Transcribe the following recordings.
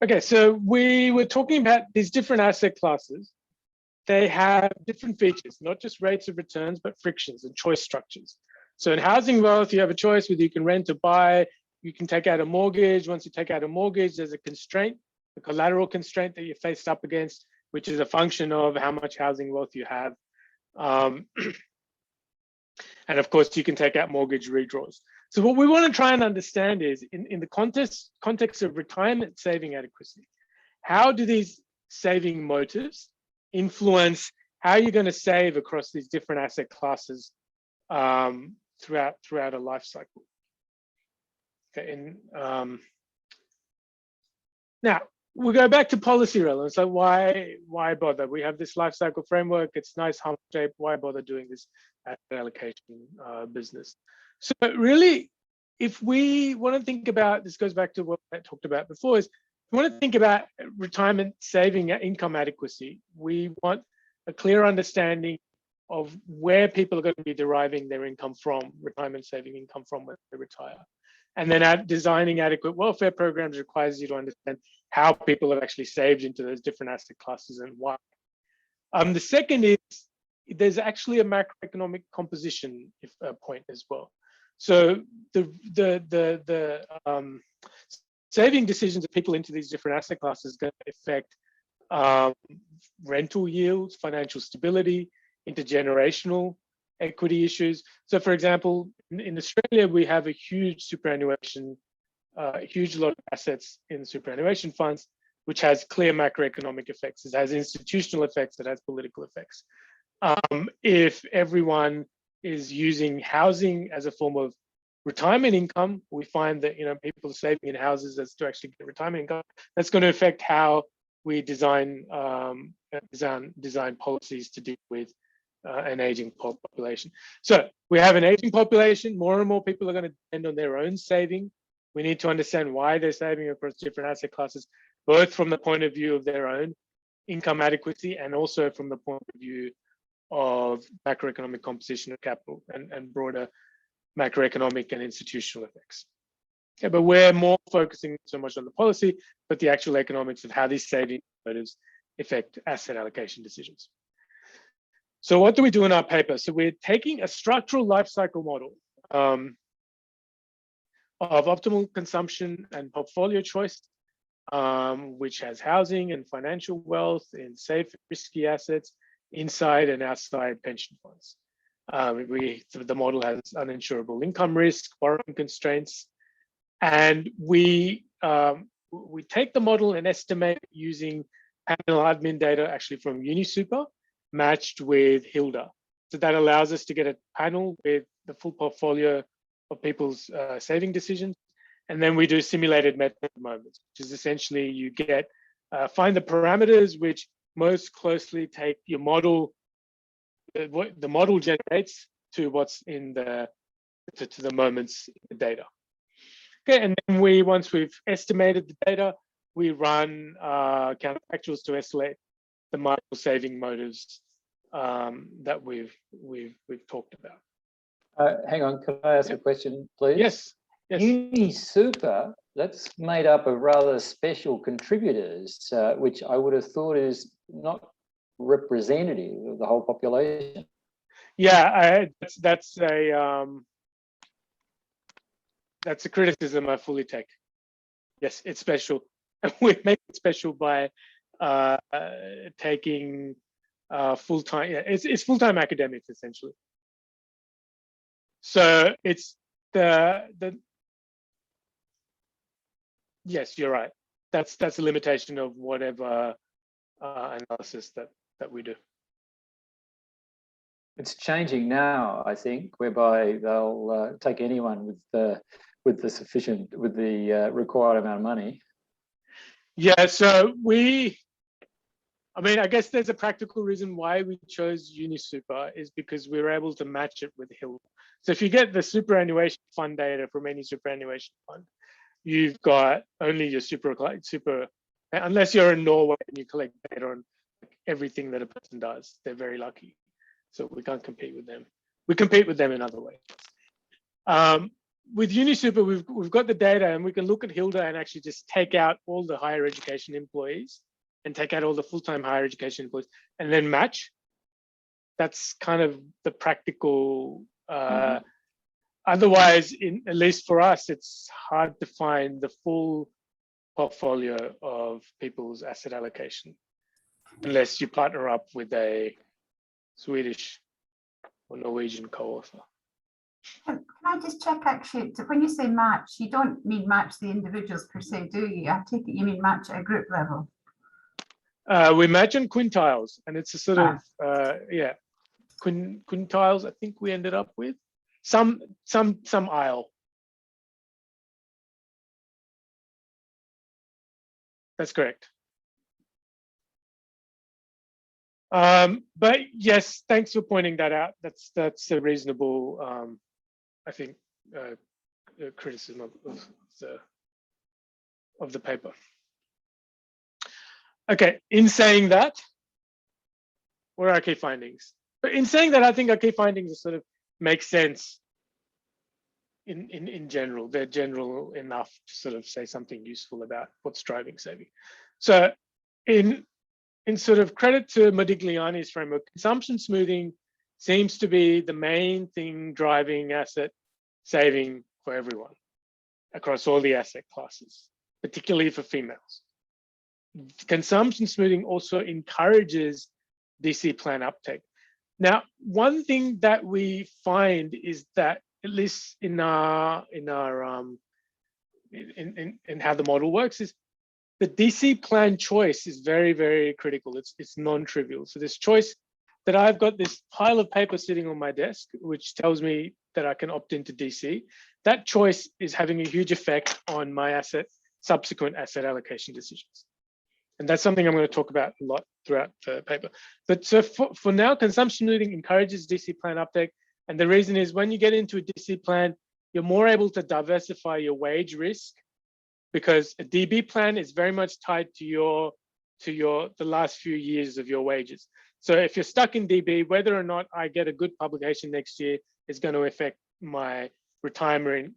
Okay, so we were talking about these different asset classes. They have different features, not just rates of returns, but frictions and choice structures. So in housing wealth, you have a choice whether you can rent or buy, you can take out a mortgage. Once you take out a mortgage, there's a constraint, a collateral constraint that you're faced up against, which is a function of how much housing wealth you have. And of course, you can take out mortgage redraws. So what we want to try and understand is in the context of retirement saving adequacy, how do these saving motives influence how you're going to save across these different asset classes throughout a life cycle? Okay, now we'll go back to policy relevance. So why bother? We have this life cycle framework. It's nice, hump shape. Why bother doing this asset allocation business? So really, if we want to think about, this goes back to what I talked about before, is we want to think about retirement saving income adequacy. We want a clear understanding of where people are going to be deriving their income from, retirement saving income from when they retire. And then designing adequate welfare programs requires you to understand how people have actually saved into those different asset classes and why. The second is there's actually a macroeconomic composition point as well. So the saving decisions of people into these different asset classes is going to affect rental yields, financial stability, intergenerational equity issues. So for example, in Australia, we have a huge superannuation, a huge lot of assets in superannuation funds, which has clear macroeconomic effects. It has institutional effects, it has political effects. If everyone is using housing as a form of retirement income, we find that people are saving in houses as to actually get retirement income. That's going to affect how we design policies to deal with an aging population. So we have an aging population. More and more people are going to depend on their own saving. We need to understand why they're saving across different asset classes, both from the point of view of their own income adequacy and also from the point of view of macroeconomic composition of capital and broader macroeconomic and institutional effects. Okay, but we're more focusing so much on the policy, but the actual economics of how these saving motives affect asset allocation decisions. So what do we do in our paper? So we're taking a structural life cycle model of optimal consumption and portfolio choice, which has housing and financial wealth in safe, risky assets, inside and outside pension funds. The model has uninsurable income risk, borrowing constraints, and we take the model and estimate using panel admin data actually from UniSuper matched with Hilda. So that allows us to get a panel with the full portfolio of people's saving decisions. And then we do simulated method moments, which is essentially you get find the parameters which most closely take your model, what the model generates to what's in the to the moments in the data. Okay, and then once we've estimated the data, we run counterfactuals to estimate the marginal saving motives that we've talked about. Hang on, can I ask a question, please? Yes. Yes. UniSuper, that's made up of rather special contributors, which I would have thought is not representative of the whole population. Yeah, that's a criticism I fully take. Yes, it's special. We make it special by taking full-time. Yeah, it's full-time academics essentially. So it's the yes, you're right. That's a limitation of whatever analysis that we do. It's changing now, I think, whereby they'll take anyone with the required amount of money. Yeah, so I guess there's a practical reason why we chose UniSuper is because we were able to match it with Hilda. So if you get the superannuation fund data from any superannuation fund, you've got only your super Unless you're in Norway and you collect data on everything that a person does, they're very lucky. So we can't compete with them. We compete with them in other ways. With UniSuper, we've got the data, and we can look at Hilda and actually just take out all the higher education employees and take out all the full-time higher education employees and then match. That's kind of the practical. Otherwise, at least for us, it's hard to find the full portfolio of people's asset allocation unless you partner up with a Swedish or Norwegian co-author. Can I just check, actually, when you say match, you don't mean match the individuals per se, do you? I take it you mean match at a group level. We match in quintiles, and it's a sort of yeah, quintiles. I think we ended up with some aisle. That's correct. But yes, thanks for pointing that out. That's a reasonable, I think, criticism of the paper. Okay, in saying that, what are our key findings? But in saying that, I think our key findings sort of make sense in general. They're general enough to sort of say something useful about what's driving saving. So in sort of credit to Modigliani's framework, consumption smoothing seems to be the main thing driving asset saving for everyone across all the asset classes, particularly for females. Consumption smoothing also encourages DC plan uptake. Now, one thing that we find is that, at least in how the model works, is the DC plan choice is very, very critical. It's non-trivial. So this choice that I've got this pile of paper sitting on my desk, which tells me that I can opt into DC. That choice is having a huge effect on my subsequent asset allocation decisions. And that's something I'm going to talk about a lot throughout the paper. But so for now, consumption smoothing encourages DC plan uptake. And the reason is when you get into a DC plan, you're more able to diversify your wage risk, because a DB plan is very much tied to the last few years of your wages. So if you're stuck in DB, whether or not I get a good publication next year is going to affect my retirement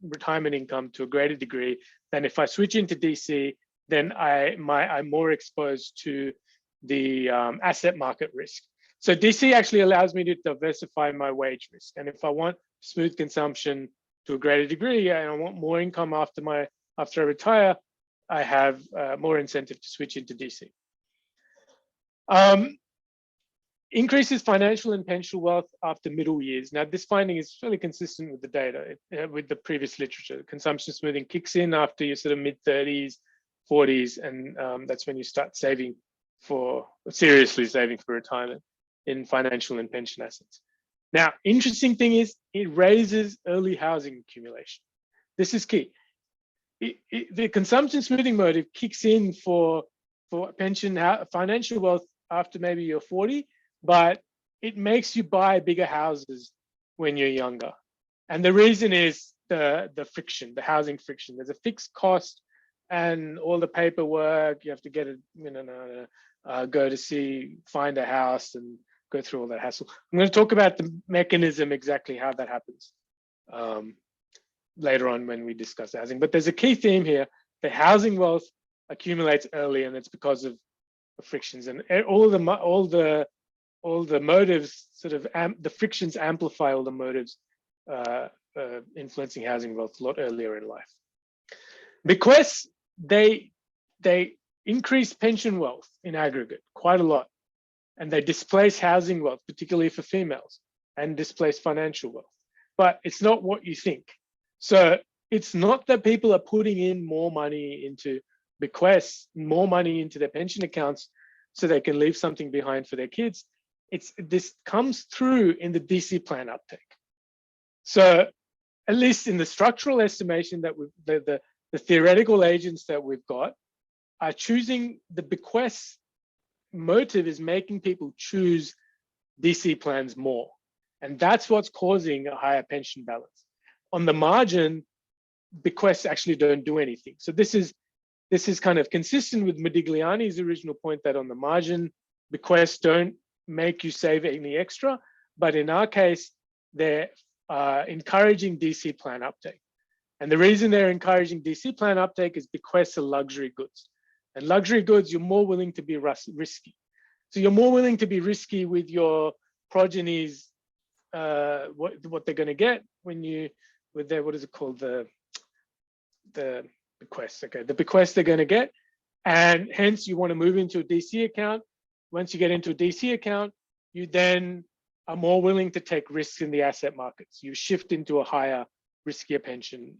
income to a greater degree than if I switch into DC. Then I'm more exposed to the asset market risk. So DC actually allows me to diversify my wage risk. And if I want smooth consumption to a greater degree, and I want more income after I retire, I have more incentive to switch into DC. Increases financial and pension wealth after middle years. Now, this finding is fairly consistent with the data, with the previous literature. Consumption smoothing kicks in after your sort of mid-30s, 40s, and that's when you start seriously saving for retirement in financial and pension assets. Now, interesting thing is it raises early housing accumulation. This is key. The consumption smoothing motive kicks in for pension financial wealth after maybe you're 40, but it makes you buy bigger houses when you're younger. And the reason is the friction, the housing friction. There's a fixed cost and all the paperwork. You have to get it, go to find a house and go through all that hassle. I'm going to talk about the mechanism, exactly how that happens later on when we discuss housing. But there's a key theme here. The housing wealth accumulates early, and it's because of frictions, and all the motives sort of the frictions amplify all the motives influencing housing wealth a lot earlier in life. Bequests, they increase pension wealth in aggregate quite a lot, and they displace housing wealth, particularly for females, and displace financial wealth. But it's not what you think. So it's not that people are putting in more money into bequests, more money into their pension accounts so they can leave something behind for their kids. This comes through in the DC plan uptake. So at least in the structural estimation that the theoretical agents that we've got are choosing the bequests. Motive is making people choose DC plans more. And that's what's causing a higher pension balance. On the margin, bequests actually don't do anything. So this is this is kind of consistent with Modigliani's original point that on the margin, bequests don't make you save any extra, but in our case, they're encouraging DC plan uptake. And the reason they're encouraging DC plan uptake is bequests are luxury goods. And luxury goods, you're more willing to be risky. So you're more willing to be risky with your progeny's, what they're going to get when you, with their, what is it called? The bequests, okay. The bequests they're going to get. And hence you want to move into a DC account. Once you get into a DC account, you then are more willing to take risks in the asset markets. You shift into a higher, riskier pension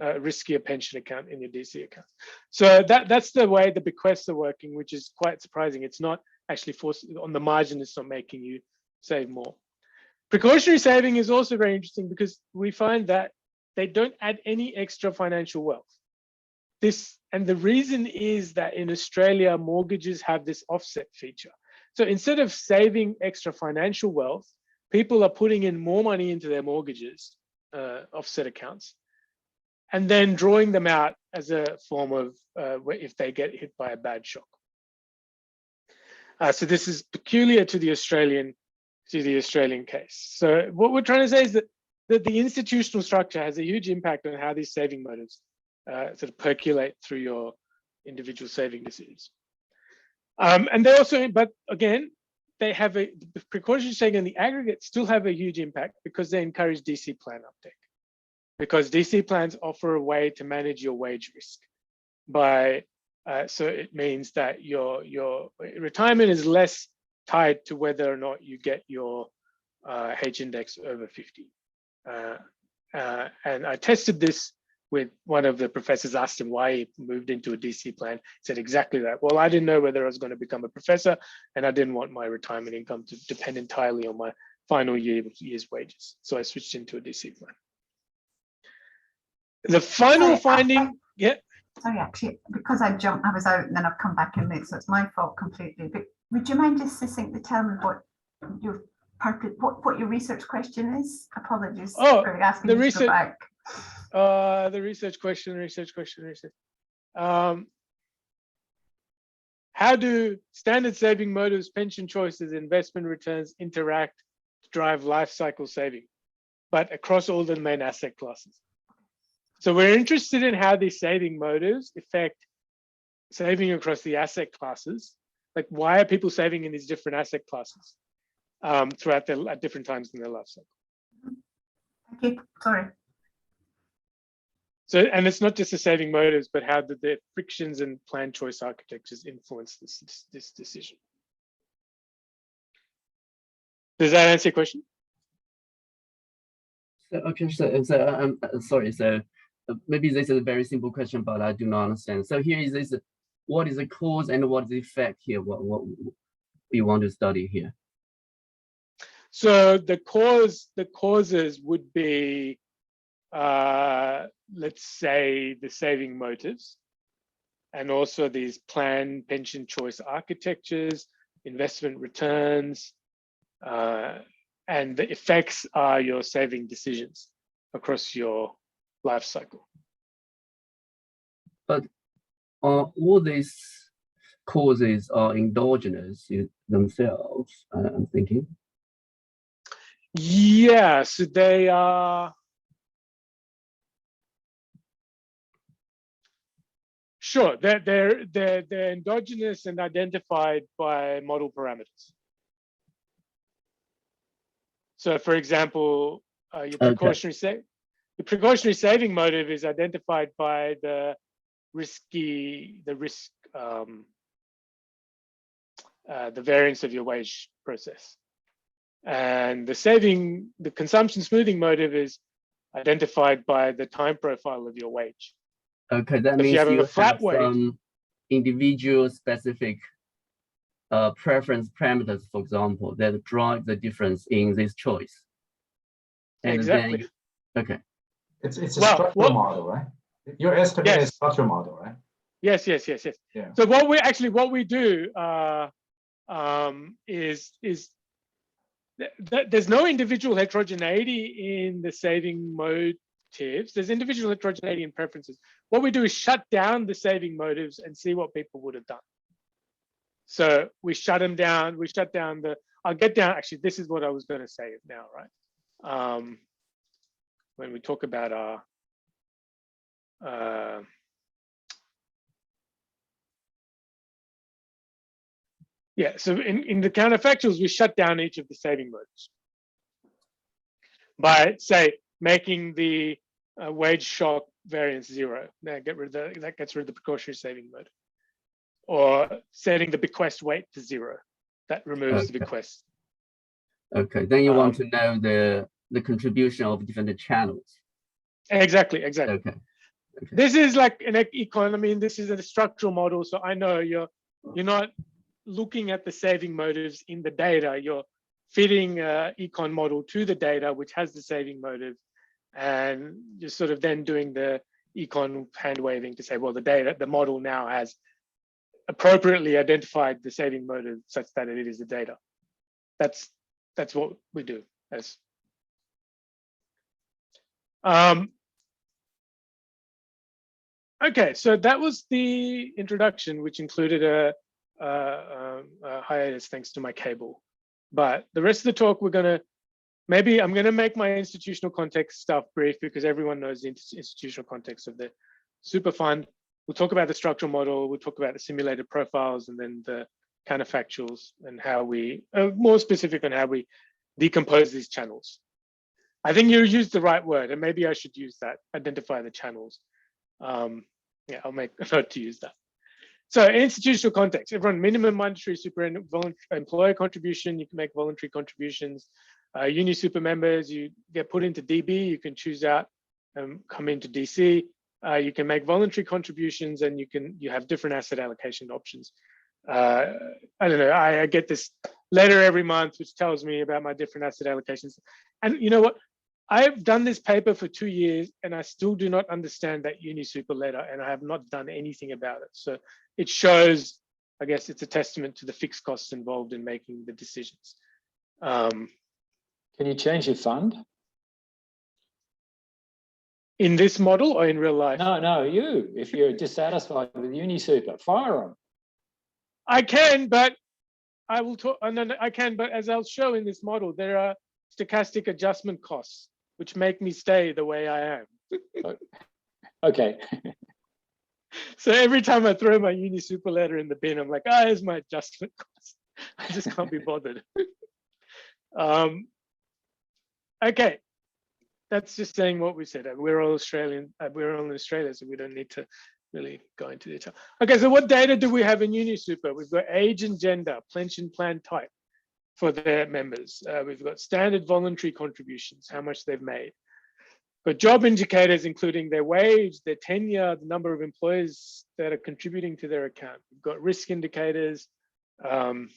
account in your DC account. So that's the way the bequests are working, which is quite surprising. It's not actually forced on the margin. It's not making you save more. Precautionary saving is also very interesting because we find that they don't add any extra financial wealth. And the reason is that in Australia, mortgages have this offset feature. So instead of saving extra financial wealth, people are putting in more money into their mortgages, offset accounts, and then drawing them out as a form of if they get hit by a bad shock. So this is peculiar to the Australian case. So what we're trying to say is that the institutional structure has a huge impact on how these saving motives sort of percolate through your individual saving decisions. And they also, but again, they have the precautionary saving in the aggregate still have a huge impact because they encourage DC plan uptake. Because DC plans offer a way to manage your wage risk so it means that your retirement is less tied to whether or not you get your H index over 50. And I tested this with one of the professors, asked him why he moved into a DC plan. He said exactly that. Well, I didn't know whether I was going to become a professor, and I didn't want my retirement income to depend entirely on my final year's wages. So I switched into a DC plan. The final finding, yeah. Sorry, actually, because I was out and then I've come back in late, so it's my fault completely. But would you mind just succinctly telling me what your purpose, what your research question is? Apologies for asking you to go back. The research question. How do standard saving motives, pension choices, investment returns interact to drive life cycle saving, but across all the main asset classes? So we're interested in how these saving motives affect saving across the asset classes. Like, why are people saving in these different asset classes throughout at different times in their life cycle? Okay, sorry. So, and it's not just the saving motives, but how the frictions and plan choice architectures influence this decision. Does that answer your question? So, okay, so I'm sorry. So maybe this is a very simple question, but I do not understand. So here is this: what is the cause and what is the effect here? What we want to study here? So the causes would be, let's say, the saving motives, and also these plan pension choice architectures, investment returns, and the effects are your saving decisions across your life cycle. But all these causes are endogenous themselves, I'm thinking. Yeah, so they are. Sure, they're endogenous and identified by model parameters. So, for example, your precautionary saving motive is identified by the variance of your wage process, and the consumption smoothing motive is identified by the time profile of your wage. Okay, that means you have a flat wage. Some individual specific preference parameters, for example, that drive the difference in this choice. And exactly. Then, okay. It's a structural model, right? Your estimate is structural model, right? Yes. Yeah. So what we do is there's no individual heterogeneity in the saving motives. There's individual heterogeneity and preferences. What we do is shut down the saving motives and see what people would have done. So we shut them down. We shut down the. I'll get down. Actually, this is what I was going to say now, right? When we talk about our yeah, so in the counterfactuals, we shut down each of the saving motives by, say, making the wage shock variance 0. Now get rid of that gets rid of the precautionary saving motive. Or setting the bequest weight to 0. That removes the bequest. Okay, then you want to know the contribution of different channels. Exactly. Okay. This is like an econ. I mean, this is a structural model. So I know you're not looking at the saving motives in the data. You're fitting econ model to the data, which has the saving motive, and you're sort of then doing the econ hand waving to say, well, the model now has appropriately identified the saving motive such that it is the data. That's what we do. As okay, so that was the introduction, which included a hiatus thanks to my cable. But the rest of the talk, I'm gonna make my institutional context stuff brief because everyone knows the institutional context of the super fund. We'll talk about the structural model, we'll talk about the simulated profiles, and then the counterfactuals and how we, more specific on how we decompose these channels. I think you used the right word, and maybe I should use that, identify the channels. Yeah, I'll make a note to use that. So institutional context, everyone, minimum mandatory super employer contribution, you can make voluntary contributions. Uni super members, you get put into DB, you can choose out and come into DC. You can make voluntary contributions, and you have different asset allocation options. I don't know, I get this letter every month which tells me about my different asset allocations. And you know what? I've done this paper for 2 years and I still do not understand that uni super letter, and I have not done anything about it. So it shows, I guess it's a testament to the fixed costs involved in making the decisions. Can you change your fund? In this model or in real life? No, you. If you're dissatisfied with UniSuper, fire them. I can, but I will talk. No, I can, but as I'll show in this model, there are stochastic adjustment costs which make me stay the way I am. Okay. So every time I throw my uni super letter in the bin, I'm like, here's my adjustment cost. I just can't be bothered. Okay, that's just saying what we said. We're all Australian. We're all in Australia, so we don't need to really go into detail. Okay, so what data do we have in UniSuper? We've got age and gender, pension plan type for their members. We've got standard voluntary contributions, how much they've made. But job indicators, including their wage, their tenure, the number of employees that are contributing to their account. We've got risk indicators, and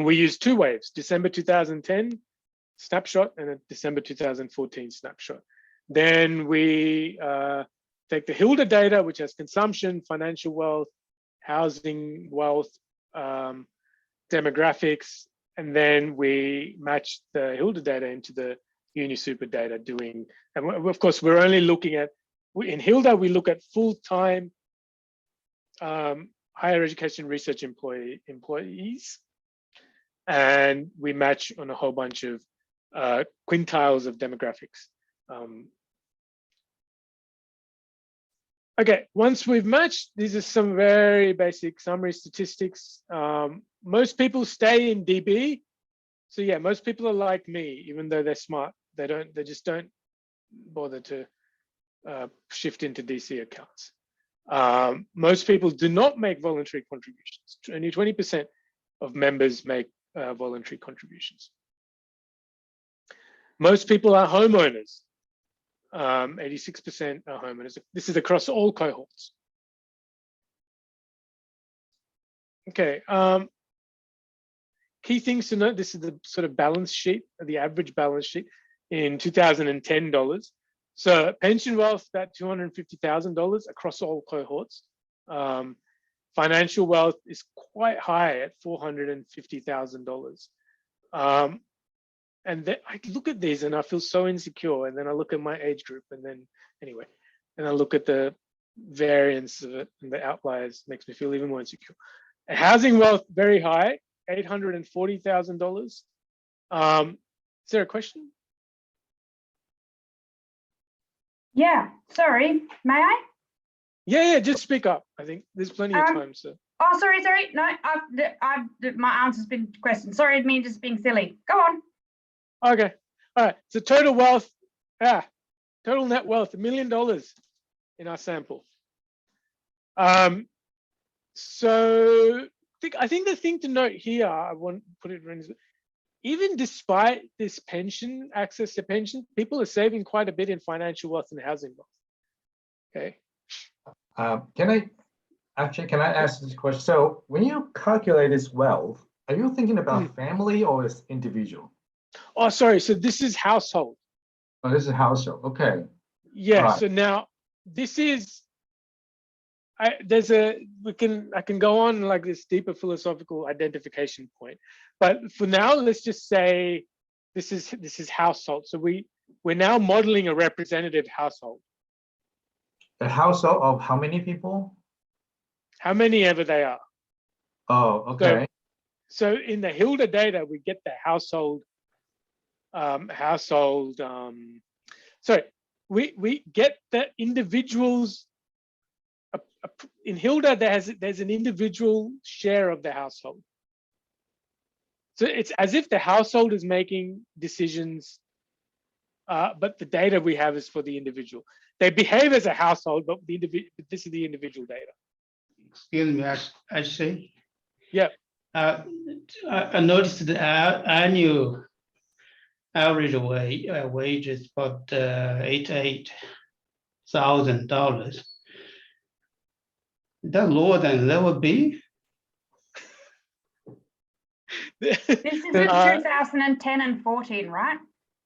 we use 2 waves, December 2010 snapshot and a December 2014 snapshot. Then we take the Hilda data, which has consumption, financial wealth, housing wealth, demographics, and then we match the Hilda data into the UniSuper data and of course, we're only looking at, in Hilda, we look at full-time higher education research employees, and we match on a whole bunch of quintiles of demographics. Okay, once we've matched, these are some very basic summary statistics. Most people stay in DB. So yeah, most people are like me, even though they're smart, they just don't bother to shift into DC accounts. Most people do not make voluntary contributions. Only 20% of members make voluntary contributions. Most people are homeowners. 86% are homeowners. This is across all cohorts. Okay. Key things to note, this is the sort of balance sheet, the average balance sheet in 2010 dollars. So pension wealth, about $250,000 across all cohorts. Financial wealth is quite high at $450,000. And I look at these and I feel so insecure. And then I look at my age group, and then anyway, and I look at the variance of it and the outliers, makes me feel even more insecure. Housing wealth very high, $840,000. Is there a question? Yeah, sorry, may I? Yeah, just speak up. I think there's plenty of time. So. Oh, sorry. No, my answer's been questioned. Sorry, me just being silly. Go on. Okay, all right. So total wealth, total net wealth, $1 million in our sample. So I think the thing to note here, I want to put it in, even despite this pension, access to pension, people are saving quite a bit in financial wealth and housing wealth. Okay. Can I ask this question? So when you calculate this wealth, are you thinking about family or is individual? Oh, sorry. So this is household. Oh, this is household. Okay. Yeah. Right. So now this is, I can go on like this deeper philosophical identification point, but for now, let's just say this is household. So we're now modeling a representative household. A household of how many people? How many ever they are. Oh, okay. So in the Hilda data, we get the household. We get the individuals. In Hilda, there's an individual share of the household. So it's as if the household is making decisions, but the data we have is for the individual. They behave as a household, but this is the individual data. Excuse me, Akshay. Yeah. I noticed the annual average wage is about $88,000. Is that lower than level B? This is in 2010 and 14, right?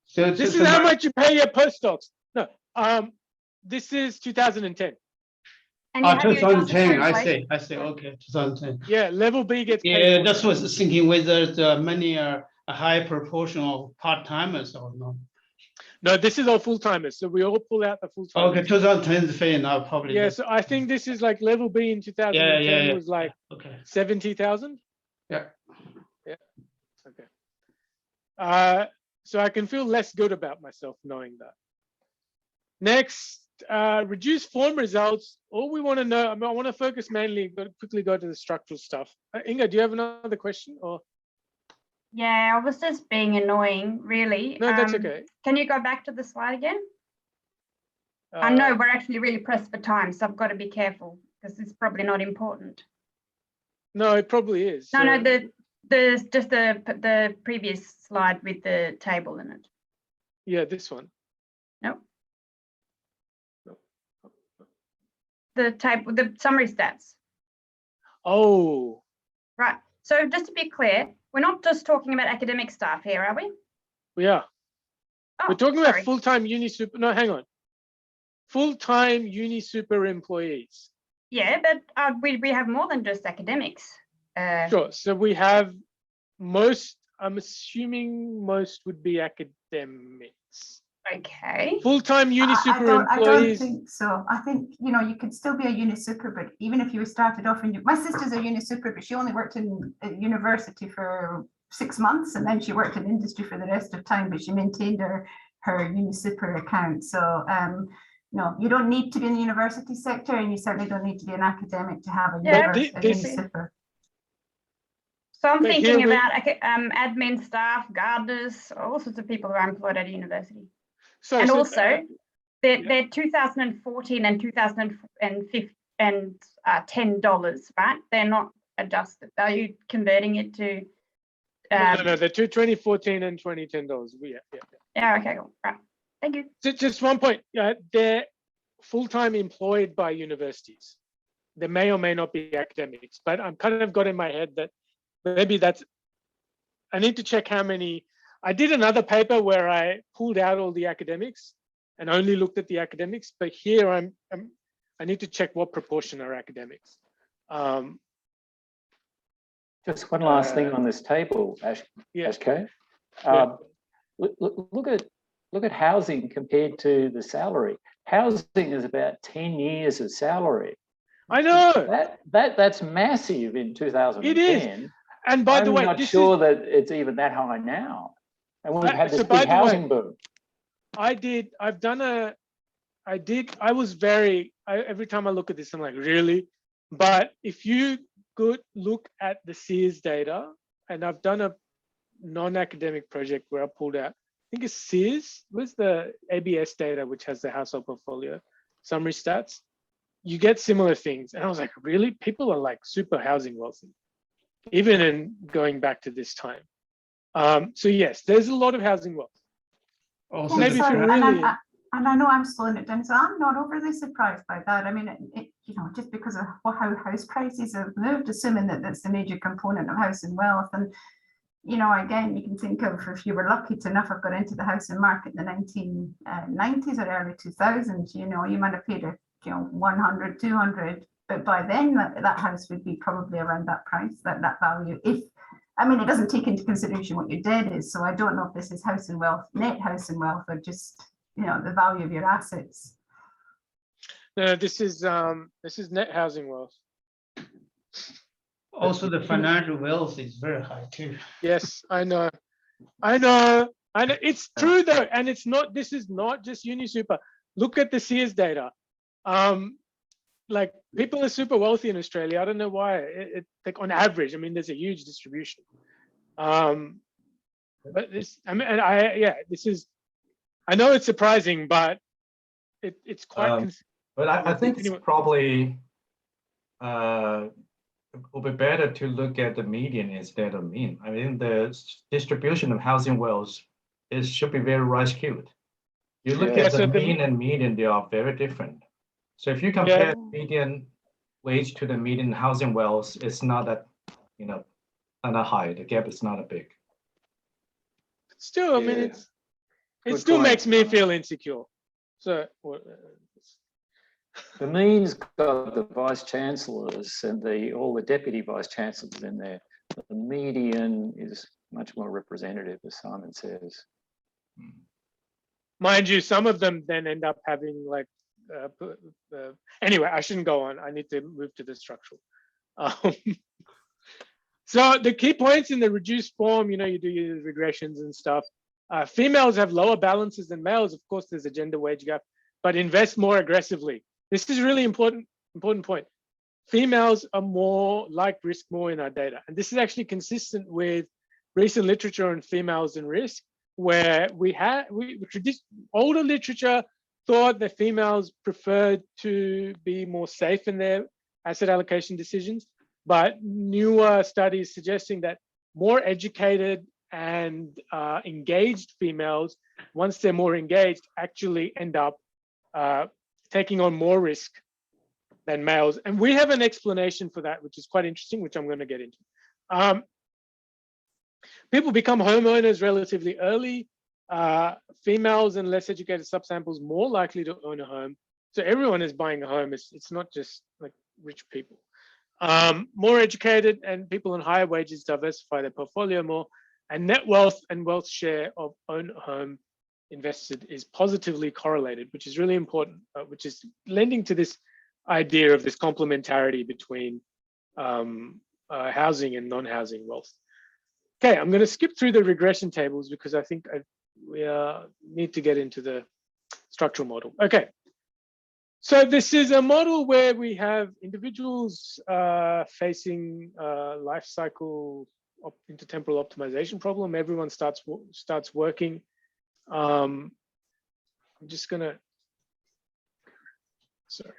So this is how much you pay your postdocs. No, this is 2010. And you have your 2010. adjusted I see. Okay, 2010. Yeah, level B gets paid. Yeah, that's what I was thinking. Whether the many are a high proportion of part timers or not. No, this is all full timers. So we all pull out the full timers. Okay, 2010 is fair enough, probably. Yeah, so I think this is like level B in 2010 was like 70,000. Yeah. Yeah. Okay. So I can feel less good about myself knowing that. Next, reduce form results. All we want to know, I want to focus mainly, but quickly go to the structural stuff. Inga, do you have another question or? Yeah, I was just being annoying, really. No, that's okay. Can you go back to the slide again? I know we're actually really pressed for time, so I've got to be careful because it's probably not important. No, it probably is. No, just the previous slide with the table in it. Yeah, this one. No. The table, the summary stats. Oh. Right. So just to be clear, we're not just talking about academic staff here, are we? We are. Oh, we're talking about full-time uni super. No, hang on. Full-time uni super employees. Yeah, but we have more than just academics. Sure. So we have most. I'm assuming most would be academics. Okay. Full-time uni super employees. I don't think so. I think, you could still be a uni super, but even if you started off in, my sister's a uni super, but she only worked in university for 6 months and then she worked in industry for the rest of time, but she maintained her uni super account. So, no, you don't need to be in the university sector and you certainly don't need to be an academic to have a uni super. So I'm thinking about admin staff, gardeners, all sorts of people who are employed at a university. They're 2014 and 2010 dollars, right? They're not adjusted. Are you converting it to? No, they're 2014 and 2010 dollars. Yeah. Okay. Cool. Right. Thank you. Just one point. They're full-time employed by universities. They may or may not be academics, but I'm kind of got in my head that maybe that's. I need to check how many. I did another paper where I pulled out all the academics and only looked at the academics, but here I need to check what proportion are academics. Just one last thing on this table, Akshay. Yeah. look at housing compared to the salary. Housing is about 10 years of salary. I know. That's massive in 2010. It is. And by the way, I'm not sure that it's even that high now. And we've had this big housing boom. Every time I look at this, I'm like, really? But if you look at the Sears data, and I've done a non-academic project where I pulled out, I think it's Sears, where's the ABS data, which has the household portfolio summary stats, you get similar things. And I was like, really? People are like super housing wealthy, even in going back to this time. So yes, there's a lot of housing wealth. Also, Maybe if you're really... And I know I'm slowing it down, so I'm not overly surprised by that. I mean, just because of how house prices have moved, assuming that that's the major component of housing wealth. And, again, you can think of, if you were lucky enough, I've got into the housing market in the 1990s or early 2000s, you might have paid 100, 200, but by then that house would be probably around that price, that value. It doesn't take into consideration what your debt is. So I don't know if this is housing wealth, net housing wealth, or just the value of your assets. No, this is net housing wealth. Also, the financial wealth is very high too. Yes, I know. It's true though, and it's not. This is not just UniSuper. Look at the Sears data. Like, people are super wealthy in Australia. I don't know why. It's like on average. I mean, there's a huge distribution. But this, this is. I know it's surprising, but it's quite. But I think it's probably it would be better to look at the median instead of mean. I mean, the distribution of housing wealth should be very right skewed. You look at the mean and median; they are very different. So if you compare median wage to the median housing wealth, it's not that not that high. The gap is not that big. Still, I mean, it still makes me feel insecure. So the mean's got the vice chancellors and all the deputy vice chancellors in there. The median is much more representative, as Simon says. Mind you, some of them then end up having like. Anyway, I shouldn't go on. I need to move to the structural. So the key points in the reduced form, you do your regressions and stuff. Females have lower balances than males. Of course, there's a gender wage gap, but invest more aggressively. This is really important point. Females are more like risk more in our data. And this is actually consistent with recent literature on females and risk, where older literature thought that females preferred to be more safe in their asset allocation decisions, but newer studies suggesting that more educated and engaged females, once they're more engaged, actually end up taking on more risk than males. And we have an explanation for that, which is quite interesting, which I'm going to get into. People become homeowners relatively early. Females and less educated subsamples more likely to own a home. So everyone is buying a home. It's not just like rich people. More educated and people on higher wages diversify their portfolio more. And net wealth and wealth share of own home invested is positively correlated, which is really important, which is lending to this idea of this complementarity between housing and non-housing wealth. Okay, I'm going to skip through the regression tables because I think we need to get into the structural model. Okay, so this is a model where we have individuals facing life cycle intertemporal optimization problem. Everyone starts working. I'm just gonna, sorry.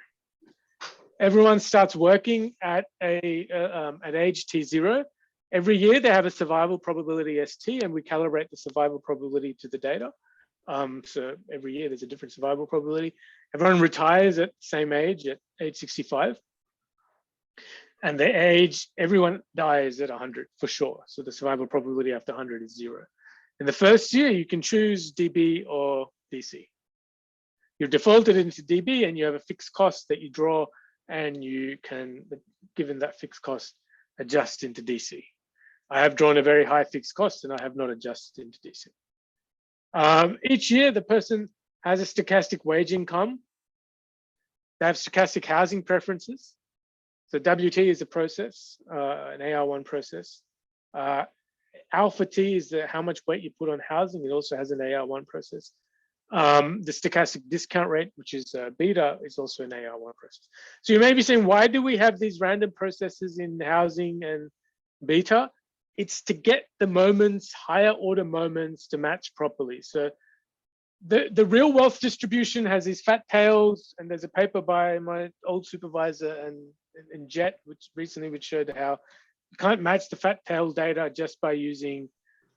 Everyone starts working at age T0. Every year they have a survival probability ST, and we calibrate the survival probability to the data. So every year there's a different survival probability. Everyone retires at the same age, at age 65. And everyone dies at 100 for sure. So the survival probability after 100 is 0. In the first year, you can choose DB or DC. You're defaulted into DB and you have a fixed cost that you draw, and you can, given that fixed cost, adjust into DC. I have drawn a very high fixed cost and I have not adjusted into DC. Each year, the person has a stochastic wage income. They have stochastic housing preferences. So WT is a process, an AR1 process. Alpha T is how much weight you put on housing. It also has an AR1 process. The stochastic discount rate, which is beta, is also an AR1 process. So you may be saying, why do we have these random processes in housing and beta? It's to get the moments, higher order moments to match properly. So the real wealth distribution has these fat tails, and there's a paper by my old supervisor and Jet, which showed how you can't match the fat tail data just by using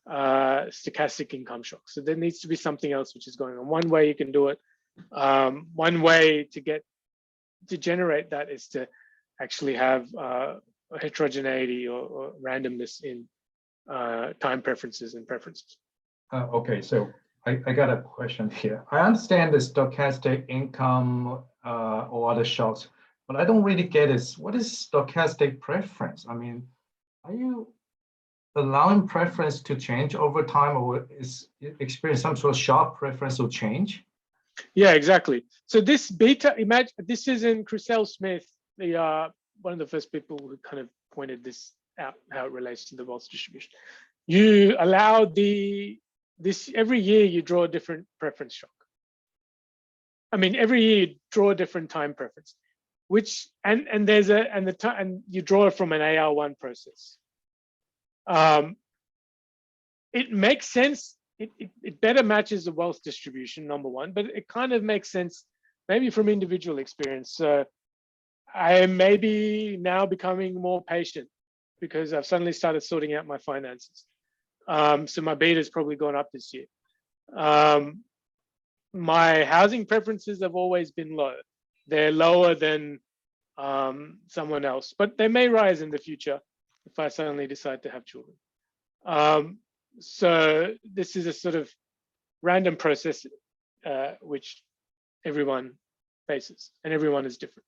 stochastic income shock. So there needs to be something else which is going on. One way you can do it, one way to generate that is to actually have heterogeneity or randomness in time preferences and preferences. Okay, so I got a question here. I understand the stochastic income or other shocks, but I don't really get is what is stochastic preference? I mean, are you allowing preference to change over time, or is experience some sort of shock preference will change? Yeah, exactly. So this beta, imagine this is in Crucell Smith, the one of the first people who kind of pointed this out, how it relates to the wealth distribution. You allow this every year you draw a different preference shock. I mean, every year you draw a different time preference, which and you draw it from an AR1 process. It makes sense. It better matches the wealth distribution, number one, but it kind of makes sense maybe from individual experience. So I am maybe now becoming more patient because I've suddenly started sorting out my finances. So my beta's probably gone up this year. My housing preferences have always been low. They're lower than someone else, but they may rise in the future if I suddenly decide to have children. So this is a sort of random process which everyone faces, and everyone is different.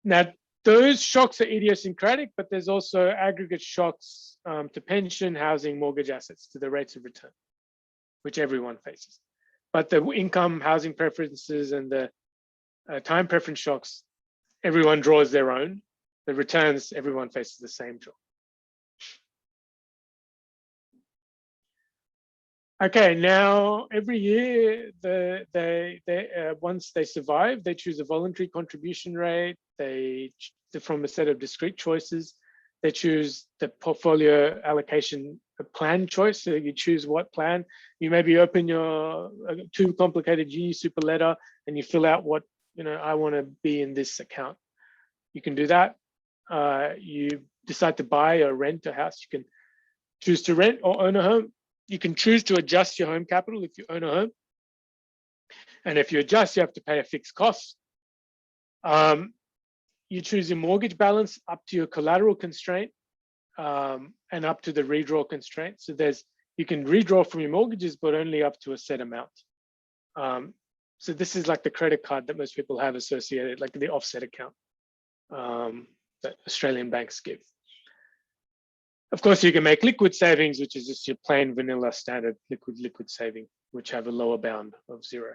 Now, those shocks are idiosyncratic, but there's also aggregate shocks to pension, housing, mortgage assets, to the rates of return, which everyone faces. But the income, housing preferences, and the time preference shocks, everyone draws their own. The returns, everyone faces the same shock. Okay, now every year, once they survive, they choose a voluntary contribution rate. From a set of discrete choices, they choose the portfolio allocation plan choice. So you choose what plan. You maybe open your too complicated uni super letter and you fill out what, I want to be in this account. You can do that. You decide to buy or rent a house. You can choose to rent or own a home. You can choose to adjust your home capital if you own a home. And if you adjust, you have to pay a fixed cost. You choose your mortgage balance up to your collateral constraint and up to the redraw constraint. So you can redraw from your mortgages, but only up to a set amount. So this is like the credit card that most people have associated, like the offset account that Australian banks give. Of course, you can make liquid savings, which is just your plain vanilla standard liquid saving, which have a lower bound of 0.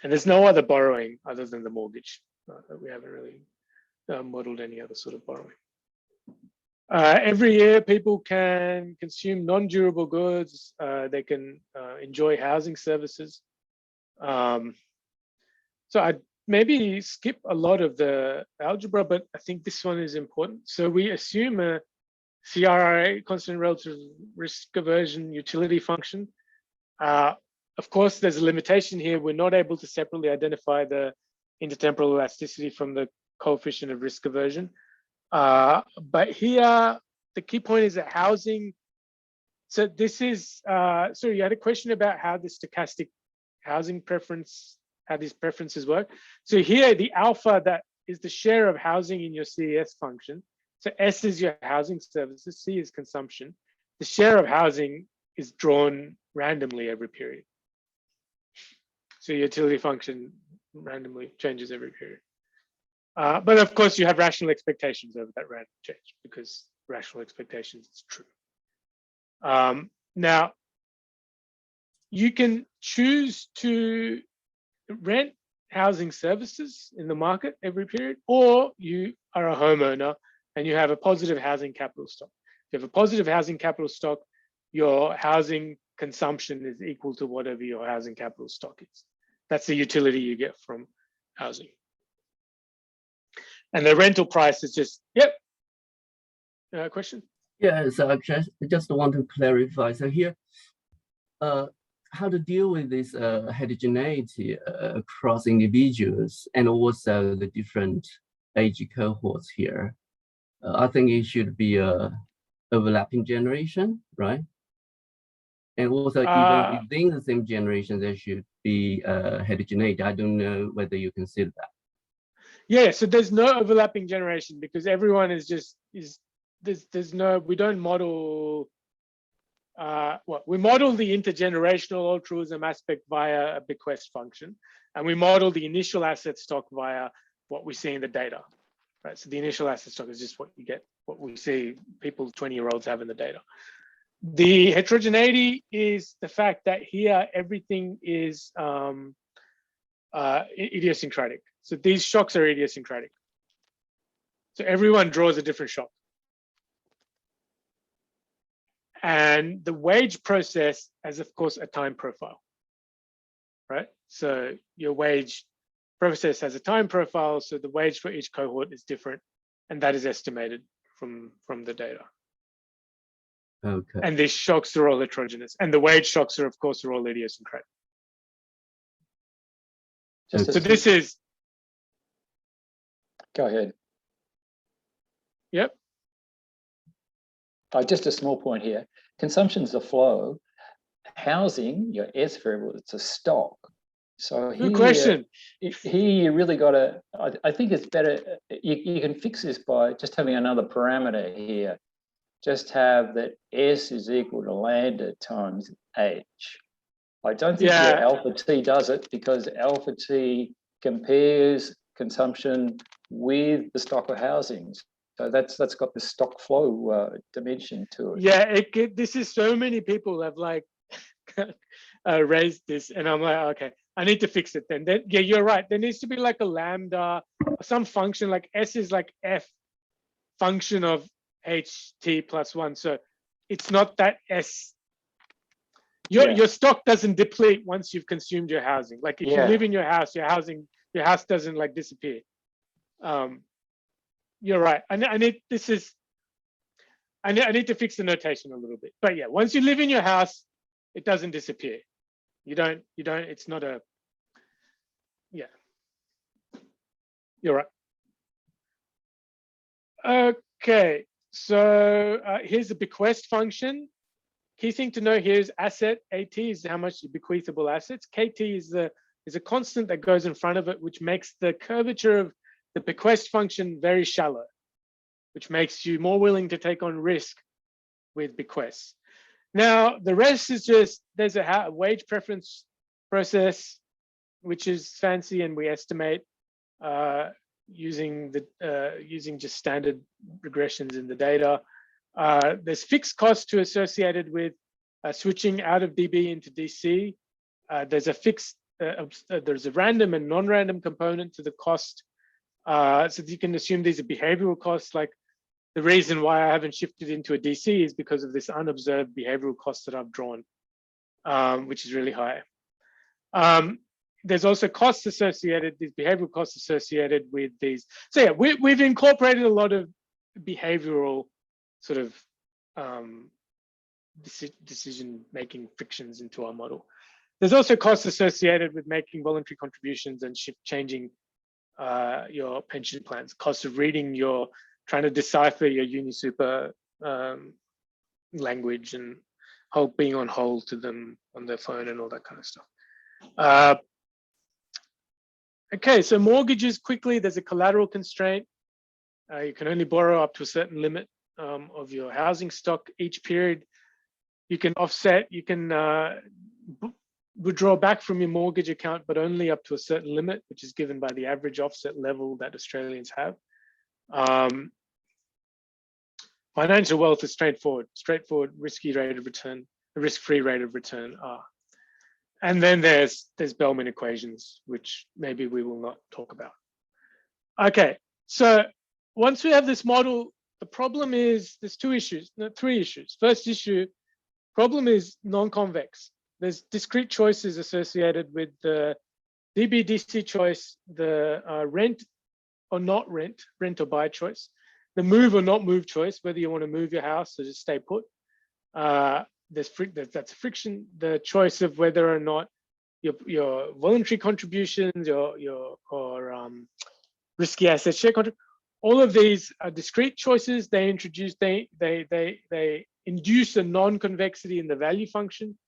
And there's no other borrowing other than the mortgage. We haven't really modeled any other sort of borrowing. Every year, people can consume non-durable goods. They can enjoy housing services. So I'd maybe skip a lot of the algebra, but I think this one is important. So we assume a CRA, constant relative risk aversion utility function. Of course, there's a limitation here. We're not able to separately identify the intertemporal elasticity from the coefficient of risk aversion. But here, the key point is that housing. So this is, so you had a question about how the stochastic housing preference, how these preferences work. So here, the alpha, that is the share of housing in your CES function. So S is your housing services, C is consumption. The share of housing is drawn randomly every period. So your utility function randomly changes every period. But of course, you have rational expectations over that random change because rational expectations is true. Now, you can choose to rent housing services in the market every period, or you are a homeowner and you have a positive housing capital stock. If you have a positive housing capital stock, your housing consumption is equal to whatever your housing capital stock is. That's the utility you get from housing. And the rental price is just, yep. Question? Yeah, so I just want to clarify. So here, how to deal with this heterogeneity across individuals and also the different age cohorts here. I think it should be a overlapping generation, right? And also even within the same generation, there should be heterogeneity. I don't know whether you consider that. Yeah, so there's no overlapping generation because everyone is just, there's no, we don't model, we model the intergenerational altruism aspect via a bequest function, and we model the initial asset stock via what we see in the data, right? So the initial asset stock is just what you get, what we see people 20-year-olds have in the data. The heterogeneity is the fact that here everything is idiosyncratic. So these shocks are idiosyncratic. So everyone draws a different shock. And the wage process has, of course, a time profile, right? So your wage process has a time profile. So the wage for each cohort is different. And that is estimated from the data. Okay. And these shocks are all heterogeneous. And the wage shocks are, of course, all idiosyncratic. So this is. Go ahead. Yep. Just a small point here. Consumption's a flow. Housing, your S variable, it's a stock. So here, good question. Here you really got to, I think it's better, you can fix this by just having another parameter here. Just have that S is equal to lambda times H. I don't think your alpha T does it because alpha T compares consumption with the stock of housings. So that's got the stock flow dimension to it. Yeah, this is so many people have like raised this, and I'm like, okay, I need to fix it then. Yeah, you're right. There needs to be like a lambda, some function like S is like F function of HT plus 1. So it's not that S. Your stock doesn't deplete once you've consumed your housing. Like if you live in your house doesn't like disappear. You're right. I need to fix the notation a little bit. But yeah, once you live in your house, it doesn't disappear. You don't, it's not a, yeah. You're right. Okay, so here's the bequest function. Key thing to know here is asset, AT is how much bequeathable assets. KT is a constant that goes in front of it, which makes the curvature of the bequest function very shallow, which makes you more willing to take on risk with bequests. Now, the rest is just, there's a wage preference process, which is fancy, and we estimate using just standard regressions in the data. There's fixed costs associated with switching out of DB into DC. There's a random and non-random component to the cost. So you can assume these are behavioral costs. Like the reason why I haven't shifted into a DC is because of this unobserved behavioral cost that I've drawn, which is really high. There's also costs associated, these behavioral costs associated with these. So yeah, we've incorporated a lot of behavioral sort of decision-making frictions into our model. There's also costs associated with making voluntary contributions and changing your pension plans, cost of reading trying to decipher your UniSuper language and being on hold to them on their phone and all that kind of stuff. Okay, so mortgages quickly, there's a collateral constraint. You can only borrow up to a certain limit of your housing stock each period. You can offset, you can withdraw back from your mortgage account, but only up to a certain limit, which is given by the average offset level that Australians have. Financial wealth is straightforward, risky rate of return, risk-free rate of return are. And then there's Bellman equations, which maybe we will not talk about. Okay, so once we have this model, the problem is there's three issues. First issue, problem is non-convex. There's discrete choices associated with the DB/DC choice, the rent or not rent or buy choice, the move or not move choice, whether you want to move your house or just stay put. That's friction. The choice of whether or not your voluntary contributions, your risky asset share contract, all of these are discrete choices. They induce a non-convexity in the value function,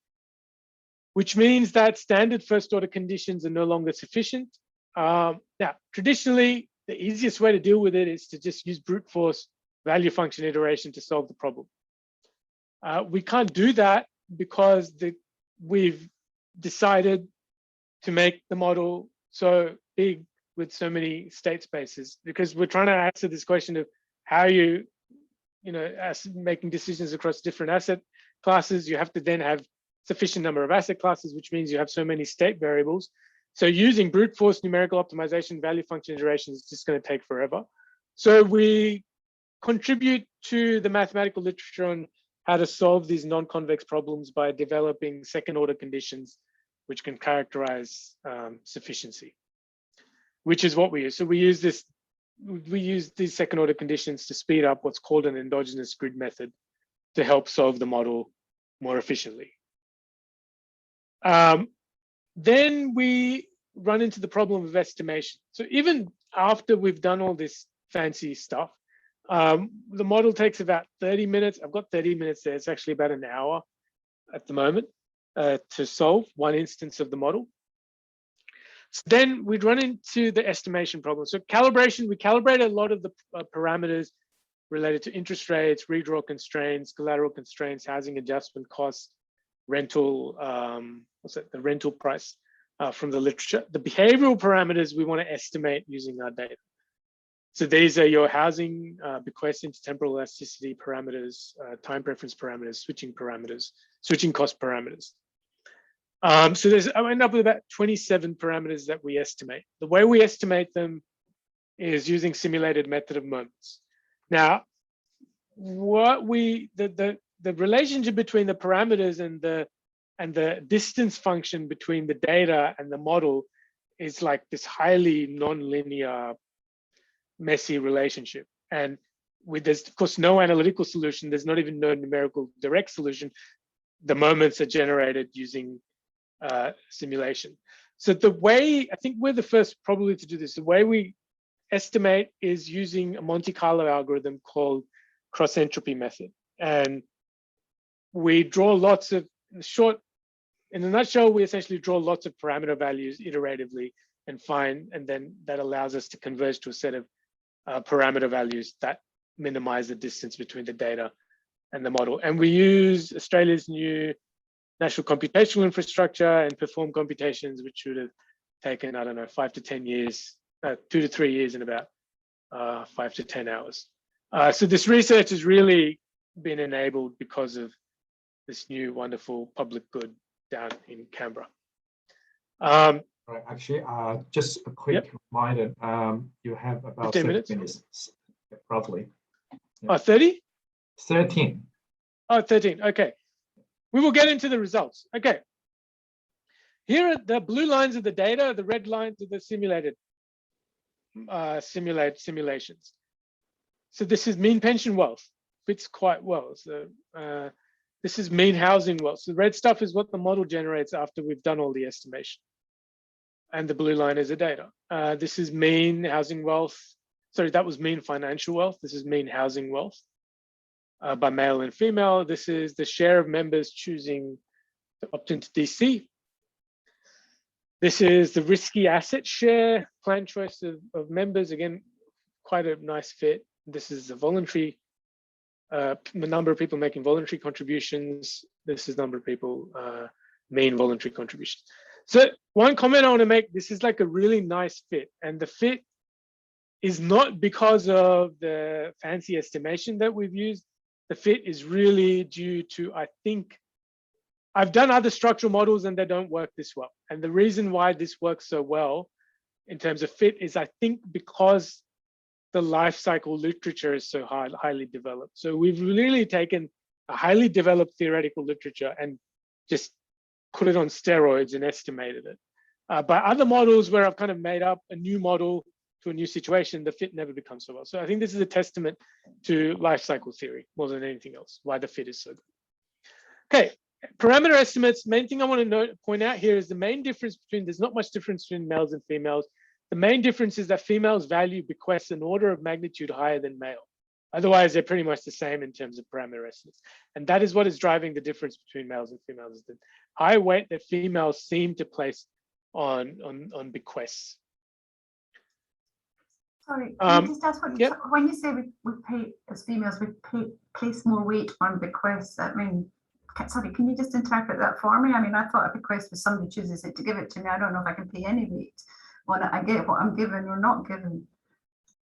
which means that standard first order conditions are no longer sufficient. Now, traditionally, the easiest way to deal with it is to just use brute force value function iteration to solve the problem. We can't do that because we've decided to make the model so big with so many state spaces, because we're trying to answer this question of how making decisions across different asset classes. You have to then have sufficient number of asset classes, which means you have so many state variables. So using brute force numerical optimization value function iteration is just going to take forever. So we contribute to the mathematical literature on how to solve these non-convex problems by developing second order conditions, which can characterize sufficiency, which is what we use. So we use these second order conditions to speed up what's called an endogenous grid method to help solve the model more efficiently. Then we run into the problem of estimation. So even after we've done all this fancy stuff, the model takes about 30 minutes. I've got 30 minutes there. It's actually about an hour at the moment to solve one instance of the model. So then we'd run into the estimation problem. So calibration, we calibrate a lot of the parameters related to interest rates, redraw constraints, collateral constraints, housing adjustment costs, rental, the rental price from the literature. The behavioral parameters we want to estimate using our data. So these are your housing, bequest intertemporal elasticity parameters, time preference parameters, switching cost parameters. So I end up with about 27 parameters that we estimate. The way we estimate them is using simulated method of moments. Now, the relationship between the parameters and the distance function between the data and the model is like this highly non-linear, messy relationship. And there's of course no analytical solution. There's not even no numerical direct solution. The moments are generated using simulation. So the way, I think we're the first probably to do this, the way we estimate is using a Monte Carlo algorithm called cross entropy method. And we draw lots of, in a nutshell, we essentially draw lots of parameter values iteratively and then that allows us to converge to a set of parameter values that minimize the distance between the data and the model. And we use Australia's new national computational infrastructure and perform computations, which would have taken, I don't know, 5 to 10 years, 2 to 3 years in about 5 to 10 hours. So this research has really been enabled because of this new wonderful public good down in Canberra. Right, actually, just a quick reminder, you have about 6 minutes, roughly. Oh, 30? 13. Oh, 13, okay. We will get into the results. Okay. Here are the blue lines of the data, the red lines are the simulated simulations. So this is mean pension wealth, fits quite well. So this is mean housing wealth. So the red stuff is what the model generates after we've done all the estimation. And the blue line is the data. This is mean housing wealth. Sorry, that was mean financial wealth. This is mean housing wealth by male and female. This is the share of members choosing to opt into DC. This is the risky asset share plan choice of members. Again, quite a nice fit. This is the voluntary, the number of people making voluntary contributions. This is the number of people main voluntary contributions. So one comment I want to make, this is like a really nice fit. And the fit is not because of the fancy estimation that we've used. The fit is really due to, I think, I've done other structural models and they don't work this well. And the reason why this works so well in terms of fit is, I think, because the life cycle literature is so highly developed. So we've really taken a highly developed theoretical literature and just put it on steroids and estimated it. By other models where I've kind of made up a new model to a new situation, the fit never becomes so well. So I think this is a testament to life cycle theory more than anything else, why the fit is so good. Okay, parameter estimates. Main thing I want to point out here is the main difference between, there's not much difference between males and females. The main difference is that females value bequests an order of magnitude higher than male. Otherwise, they're pretty much the same in terms of parameter estimates. And that is what is driving the difference between males and females, is the high weight that females seem to place on bequests. Sorry, can you just ask what, yep. When you say we pay, as females, we place more weight on bequests, I mean, sorry, can you just interpret that for me? I mean, I thought a bequest was somebody chooses it to give it to me. I don't know if I can pay any weight on it. I get what I'm given or not given.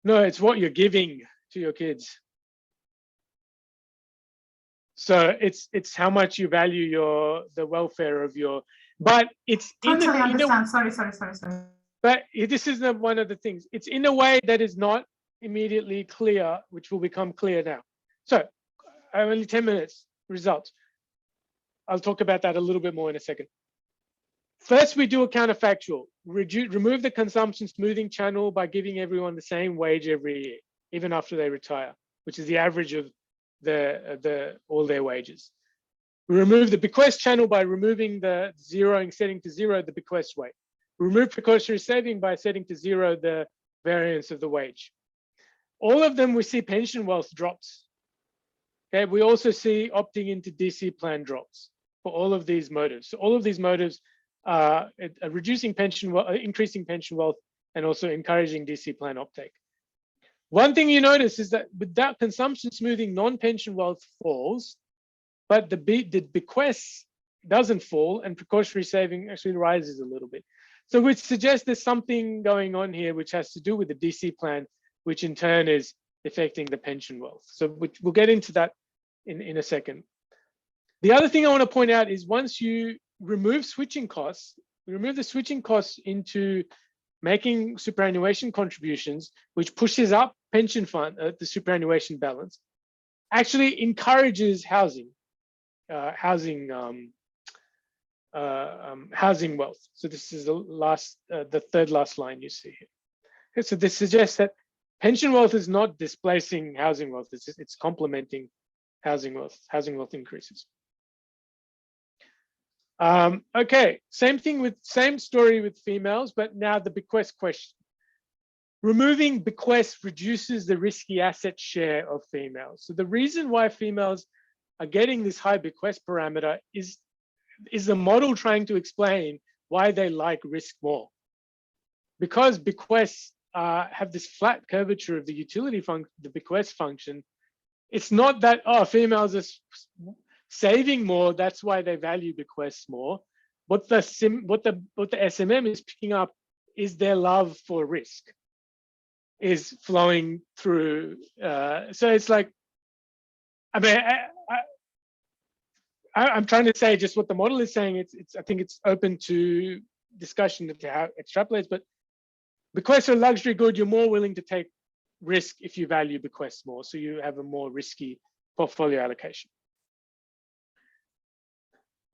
No, it's what you're giving to your kids. So it's how much you value the welfare of your, but it's totally understand. Sorry. But this is one of the things. It's in a way that is not immediately clear, which will become clear now. So only 10 minutes, results. I'll talk about that a little bit more in a second. First, we do a counterfactual. Remove the consumption smoothing channel by giving everyone the same wage every year, even after they retire, which is the average of all their wages. We remove the bequest channel by removing setting to zero the bequest weight. Remove precautionary saving by setting to zero the variance of the wage. All of them, we see pension wealth drops. Okay, we also see opting into DC plan drops for all of these motives. So all of these motives are reducing pension wealth, increasing pension wealth, and also encouraging DC plan uptake. One thing you notice is that without consumption smoothing, non-pension wealth falls, but the bequests doesn't fall, and precautionary saving actually rises a little bit. So which suggests there's something going on here which has to do with the DC plan, which in turn is affecting the pension wealth. So we'll get into that in a second. The other thing I want to point out is once you remove switching costs, we remove the switching costs into making superannuation contributions, which pushes up pension fund, the superannuation balance, actually encourages housing wealth. So this is the third last line you see here. Okay, so this suggests that pension wealth is not displacing housing wealth, it's complementing housing wealth. Housing wealth increases. Okay, same story with females, but now the bequest question. Removing bequests reduces the risky asset share of females. So the reason why females are getting this high bequest parameter is the model trying to explain why they like risk more. Because bequests have this flat curvature of the utility function, the bequest function, it's not that, oh, females are saving more, that's why they value bequests more. What the SMM is picking up is their love for risk is flowing through. So it's like, I mean, I'm trying to say just what the model is saying. I think it's open to discussion to how it extrapolates, but bequests are a luxury good. You're more willing to take risk if you value bequests more. So you have a more risky portfolio allocation.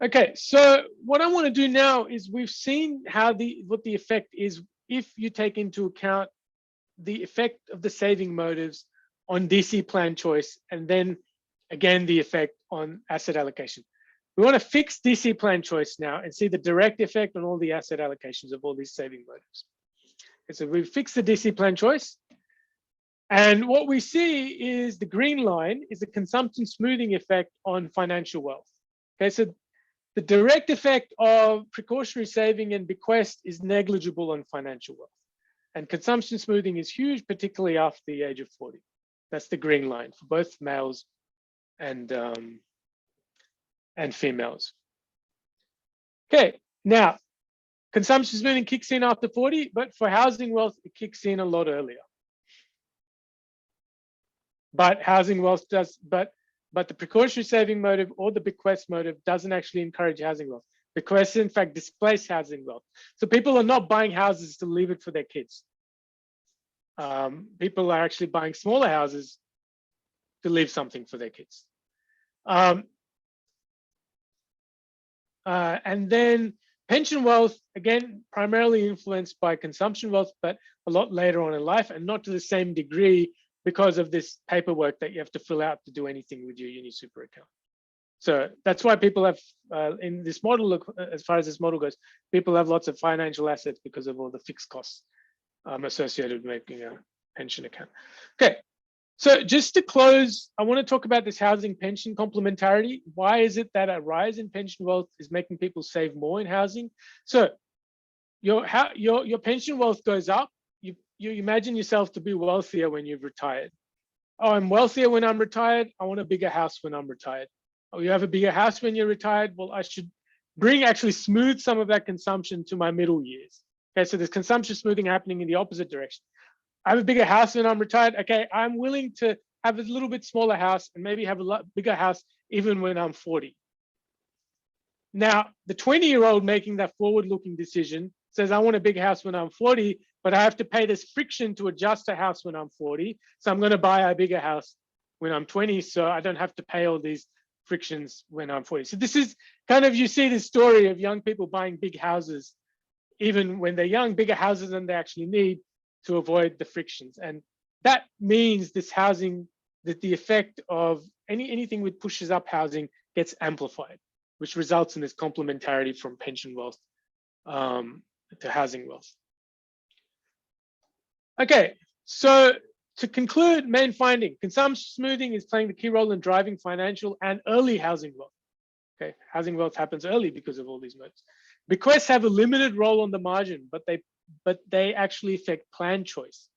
Okay, so what I want to do now is we've seen what the effect is if you take into account the effect of the saving motives on DC plan choice, and then again, the effect on asset allocation. We want to fix DC plan choice now and see the direct effect on all the asset allocations of all these saving motives. Okay, so we fix the DC plan choice. And what we see is the green line is the consumption smoothing effect on financial wealth. Okay, so the direct effect of precautionary saving and bequest is negligible on financial wealth. And consumption smoothing is huge, particularly after the age of 40. That's the green line for both males and females. Okay, now, consumption smoothing kicks in after 40, but for housing wealth, it kicks in a lot earlier. But housing wealth does, but but the precautionary saving motive or the bequest motive doesn't actually encourage housing wealth. Bequests, in fact, displace housing wealth. So people are not buying houses to leave it for their kids. People are actually buying smaller houses to leave something for their kids. And then pension wealth, again, primarily influenced by consumption wealth, but a lot later on in life, and not to the same degree because of this paperwork that you have to fill out to do anything with your uni super account. So that's why people have, in this model, as far as this model goes, people have lots of financial assets because of all the fixed costs associated with making a pension account. Okay, so just to close, I want to talk about this housing pension complementarity. Why is it that a rise in pension wealth is making people save more in housing? So your pension wealth goes up. You imagine yourself to be wealthier when you've retired. Oh, I'm wealthier when I'm retired. I want a bigger house when I'm retired. Oh, you have a bigger house when you're retired. Well, I should actually smooth some of that consumption to my middle years. Okay, so there's consumption smoothing happening in the opposite direction. I have a bigger house when I'm retired. Okay, I'm willing to have a little bit smaller house and maybe have a lot bigger house even when I'm 40. Now, the 20-year-old making that forward-looking decision says, I want a big house when I'm 40, but I have to pay this friction to adjust a house when I'm 40. So I'm going to buy a bigger house when I'm 20, so I don't have to pay all these frictions when I'm 40. So this is kind of, you see this story of young people buying big houses, even when they're young, bigger houses than they actually need to avoid the frictions. And that means this housing, that the effect of anything which pushes up housing gets amplified, which results in this complementarity from pension wealth to housing wealth. Okay, so to conclude, main finding, consumption smoothing is playing the key role in driving financial and early housing wealth. Okay, housing wealth happens early because of all these modes. Bequests have a limited role on the margin, but they actually affect plan choice,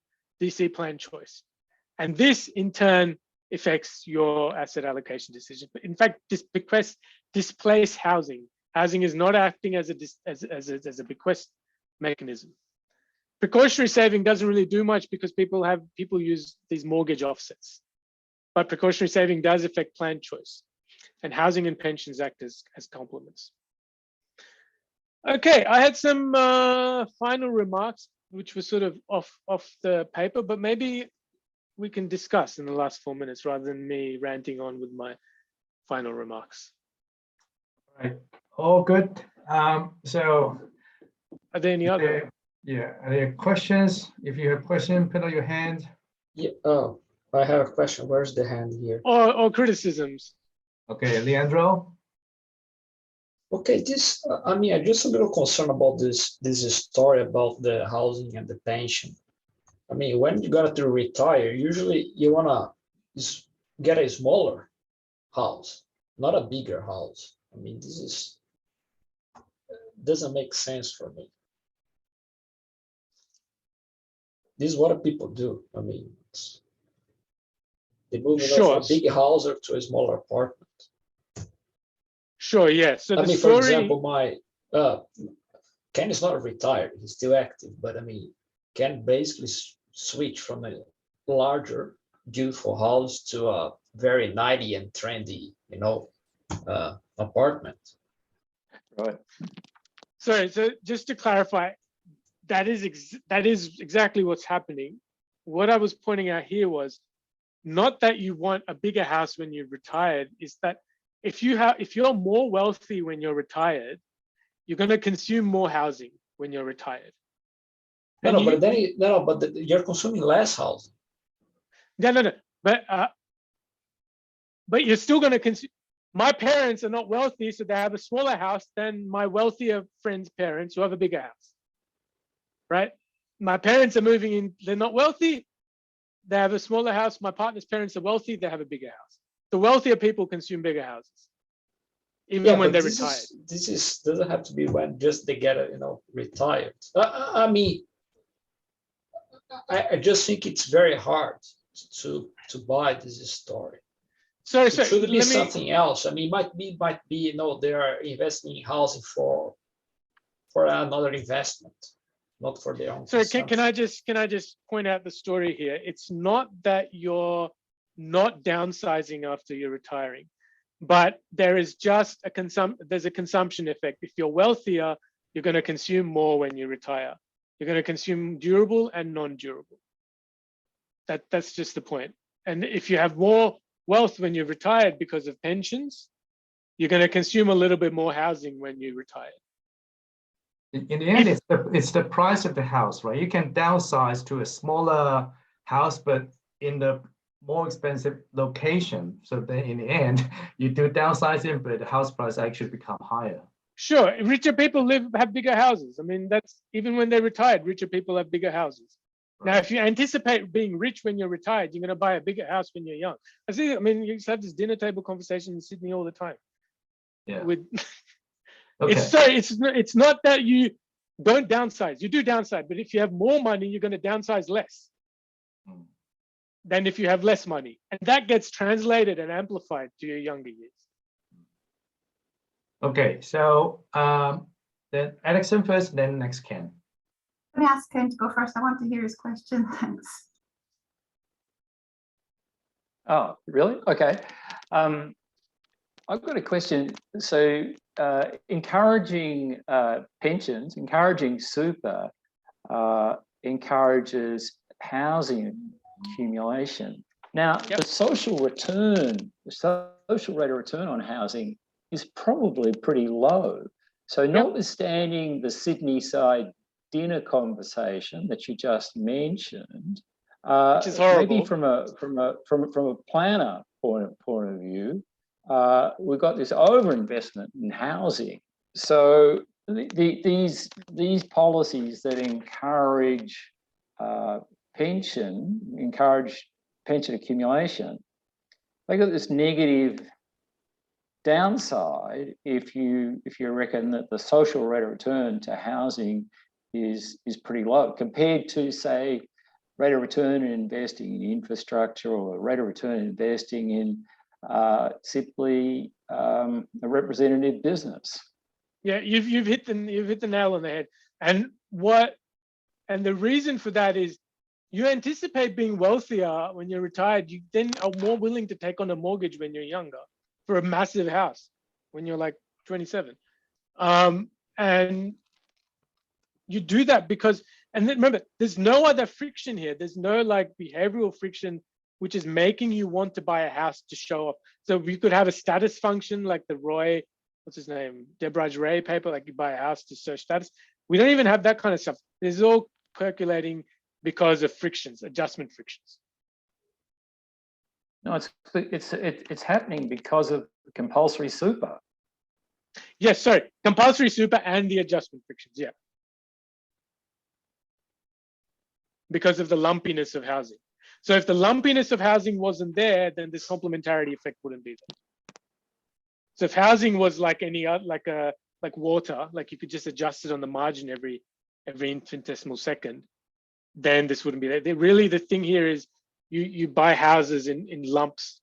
DC plan choice. And this in turn affects your asset allocation decision. But in fact, bequests displace housing. Housing is not acting as a bequest mechanism. Precautionary saving doesn't really do much because people use these mortgage offsets. But precautionary saving does affect plan choice. And housing and pensions act as complements. Okay, I had some final remarks, which were sort of off the paper, but maybe we can discuss in the last 4 minutes rather than me ranting on with my final remarks. All right, all good. So are there any other? Yeah, are there questions? If you have a question, put up your hand. Yeah, oh, I have a question. Where's the hand here? Or criticisms. Okay, Leandro. Okay, I mean, I'm just a little concerned about this story about the housing and the pension. I mean, when you got to retire, usually you wanna get a smaller house, not a bigger house. I mean, doesn't make sense for me. This is what people do. I mean, they move from a big house to a smaller apartment. Sure, yeah. So I mean, for example, my Ken is not retired; he's still active. But I mean, Ken basically switch from a larger, beautiful house to a very nice and trendy, apartment. Right. Sorry. So just to clarify, that is exactly what's happening. What I was pointing out here was not that you want a bigger house when you're retired, is that if you're more wealthy when you're retired, you're going to consume more housing when you're retired. But you're consuming less housing. No. But you're still going to consume. My parents are not wealthy, so they have a smaller house than my wealthier friends' parents who have a bigger house. Right? My parents are moving in, they're not wealthy, they have a smaller house. My partner's parents are wealthy, they have a bigger house. The wealthier people consume bigger houses, even when they're retired. This doesn't have to be when just they get retired. I mean, I just think it's very hard to buy this story. Sorry, it should be something else. I mean, might be they are investing in housing for another investment, not for their own. Sorry, can I just point out the story here? It's not that you're not downsizing after you're retiring. But there is just there's a consumption effect. If you're wealthier, you're going to consume more when you retire. You're going to consume durable and non-durable. That's just the point. And if you have more wealth when you're retired because of pensions, you're going to consume a little bit more housing when you retire. In the end, it's the price of the house, right? You can downsize to a smaller house, but in the more expensive location. So then in the end, you do downsizing, but the house price actually become higher. Sure, richer people have bigger houses. I mean, that's even when they're retired, richer people have bigger houses. Right. Now, if you anticipate being rich when you're retired, you're going to buy a bigger house when you're young. I mean, you have this dinner table conversation in Sydney all the time. Yeah. With okay. It's not that you don't downsize. You do downsize, but if you have more money, you're going to downsize less than if you have less money, and that gets translated and amplified to your younger years. Okay, so then Alexon first, then next Ken. Let me ask Ken to go first. I want to hear his question. Thanks. Oh, really? Okay. I've got a question. So encouraging pensions, encouraging super encourages housing accumulation. Now, the social return, the social rate of return on housing is probably pretty low. So notwithstanding the Sydney side dinner conversation that you just mentioned, which is horrible. Maybe from a planner point of view, we've got this overinvestment in housing. So these policies that encourage pension accumulation, they got this negative downside if you reckon that the social rate of return to housing is pretty low compared to, say, rate of return in investing in infrastructure or rate of return in investing in simply a representative business. Yeah, you've hit the nail on the head. And the reason for that is you anticipate being wealthier when you're retired. You then are more willing to take on a mortgage when you're younger for a massive house when you're like 27. And you do that because, and then remember, there's no other friction here. There's no like behavioral friction, which is making you want to buy a house to show off. So we could have a status function like the Roy, what's his name, Debraj Ray paper, like you buy a house to search status. We don't even have that kind of stuff. This is all percolating because of frictions, adjustment frictions. No, it's happening because of compulsory super. Yes, sorry, compulsory super and the adjustment frictions, yeah. Because of the lumpiness of housing. So if the lumpiness of housing wasn't there, then this complementarity effect wouldn't be there. So if housing was like any other, like water, like you could just adjust it on the margin every infinitesimal second, then this wouldn't be there. Really, the thing here is you buy houses in lumps.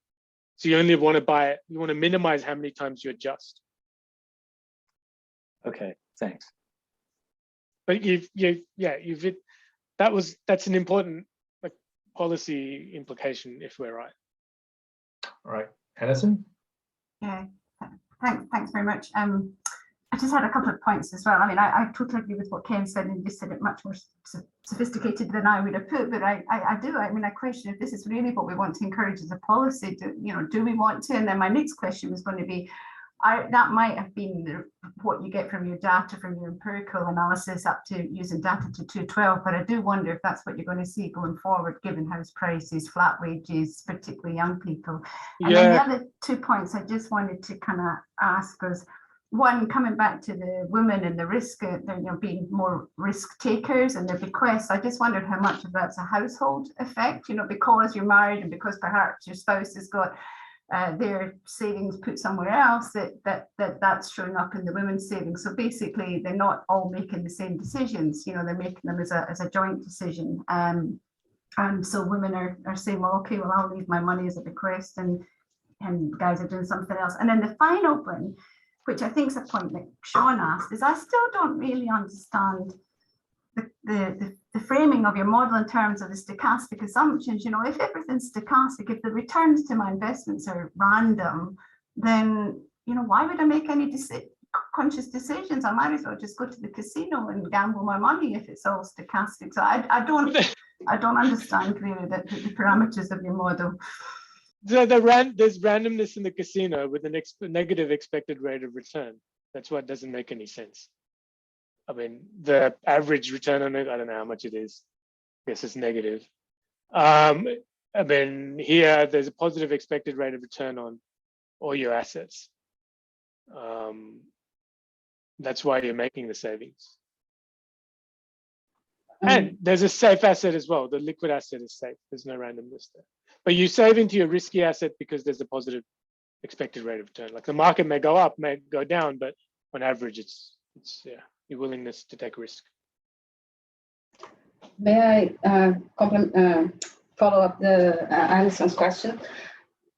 So you only want to buy it, you want to minimize how many times you adjust. Okay, thanks. But that's an important like policy implication if we're right. All right, Alison? Yeah, thanks very much. I just had a couple of points as well. I mean, I totally agree with what Ken said, and you said it much more sophisticated than I would have put, but I question if this is really what we want to encourage as a policy. Do we want to? And then my next question was going to be, that might have been what you get from your data, from your empirical analysis up to using data to 2012, but I do wonder if that's what you're going to see going forward, given house prices, flat wages, particularly young people. And then the other 2 points I just wanted to kind of ask was, one, coming back to the women and the risk, being more risk takers and their bequests. I just wondered how much of that's a household effect, because you're married and because perhaps your spouse has got their savings put somewhere else, that's showing up in the women's savings. So basically, they're not all making the same decisions. They're making them as a joint decision. And so women are saying, well, okay, well, I'll leave my money as a bequest, and guys are doing something else. And then the final one, which I think is a point that Sean asked, is I still don't really understand the the framing of your model in terms of the stochastic assumptions. You know, if everything's stochastic, if the returns to my investments are random, then, you know, why would I make any conscious decisions? I might as well just go to the casino and gamble my money if it's all stochastic. So I don't understand really the parameters of your model. There's randomness in the casino with a negative expected rate of return. That's what doesn't make any sense. I mean, the average return on it, I don't know how much it is. I guess it's negative. I mean, here there's a positive expected rate of return on all your assets. That's why you're making the savings. And there's a safe asset as well. The liquid asset is safe. There's no randomness there. But you save into your risky asset because there's a positive expected rate of return. Like the market may go up, may go down, but on average, it's your willingness to take risk. May I follow up Alison's question?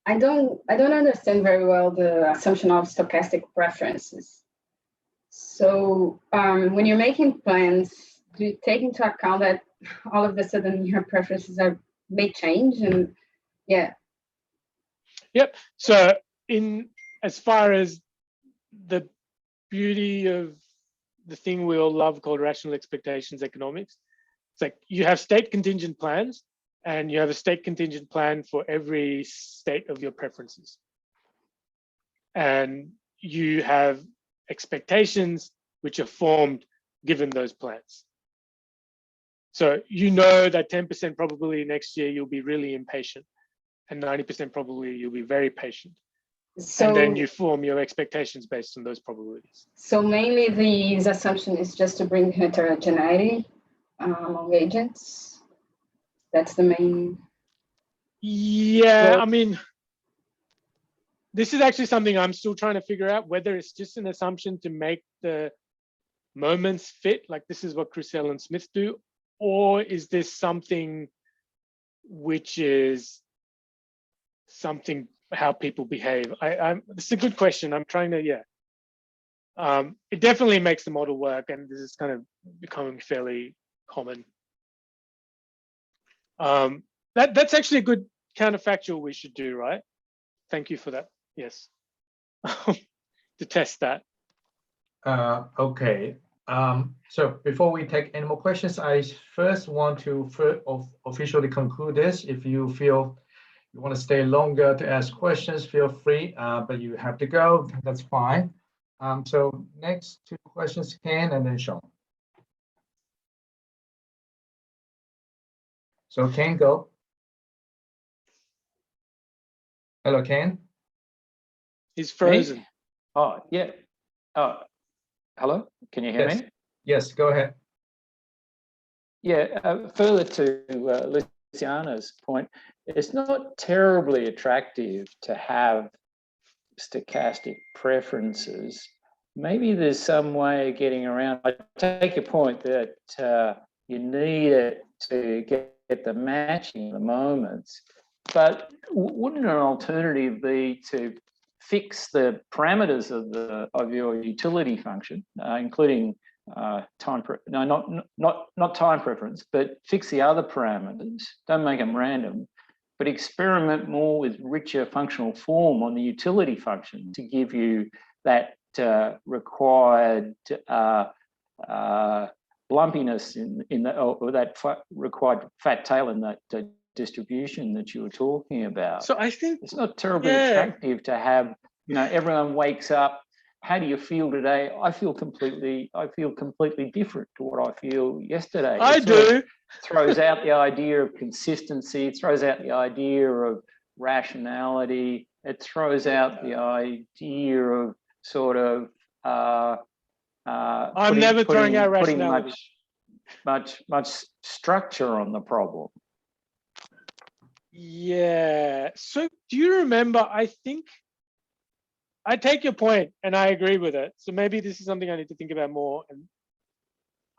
I don't understand very well the assumption of stochastic preferences. So when you're making plans, do you take into account that all of a sudden your preferences may change? And yeah. Yep. So as far as the beauty of the thing we all love called rational expectations economics, it's like you have state contingent plans and you have a state contingent plan for every state of your preferences. And you have expectations which are formed given those plans. So you know that 10% probability next year you'll be really impatient and 90% probability you'll be very patient. So, and then you form your expectations based on those probabilities. So mainly these assumption is just to bring heterogeneity among agents. That's the main. Yeah, I mean, this is actually something I'm still trying to figure out, whether it's just an assumption to make the moments fit, like this is what Chris Allen Smith do, or is this something which is something how people behave? It's a good question. I'm trying to, it definitely makes the model work, and this is kind of becoming fairly common. That's actually a good counterfactual we should do, right? Thank you for that. Yes, to test that. Okay. So before we take any more questions, I first want to officially conclude this. If you feel you want to stay longer to ask questions, feel free, but you have to go, that's fine. So next two questions, Ken and then Sean. So Ken, go. Hello, Ken. He's frozen. Me? Oh, yeah. Hello, can you hear me? Yes, go ahead. Yeah, further to Luciana's point, it's not terribly attractive to have stochastic preferences. Maybe there's some way of getting around. I take your point that you need it to get the matching of the moments, but wouldn't an alternative be to fix the parameters of your utility function, including time, not time preference, but fix the other parameters, don't make them random, but experiment more with richer functional form on the utility function to give you that required lumpiness in the, or that required fat tail in that distribution that you were talking about. So I think it's not terribly attractive to have, you know, everyone wakes up, how do you feel today? I feel completely different to what I feel yesterday. I do. Throws out the idea of consistency, it throws out the idea of rationality, it throws out the idea of sort of I'm never throwing out rationality. Much structure on the problem. Yeah. So do you remember, I think, I take your point and I agree with it. So maybe this is something I need to think about more. And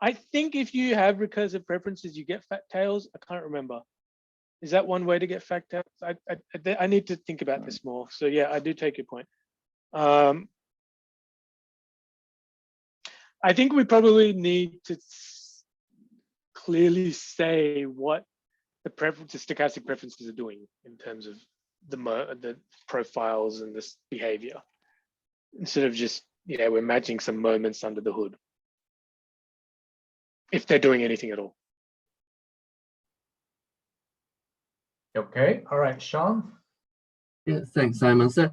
I think if you have recursive preferences, you get fat tails. I can't remember. Is that one way to get fat tails? I need to think about this more. So yeah, I do take your point. I think we probably need to clearly say what the stochastic preferences are doing in terms of the profiles and this behavior, instead of just, we're matching some moments under the hood, if they're doing anything at all. Okay, all right, Sean. Yeah, thanks, Simon. So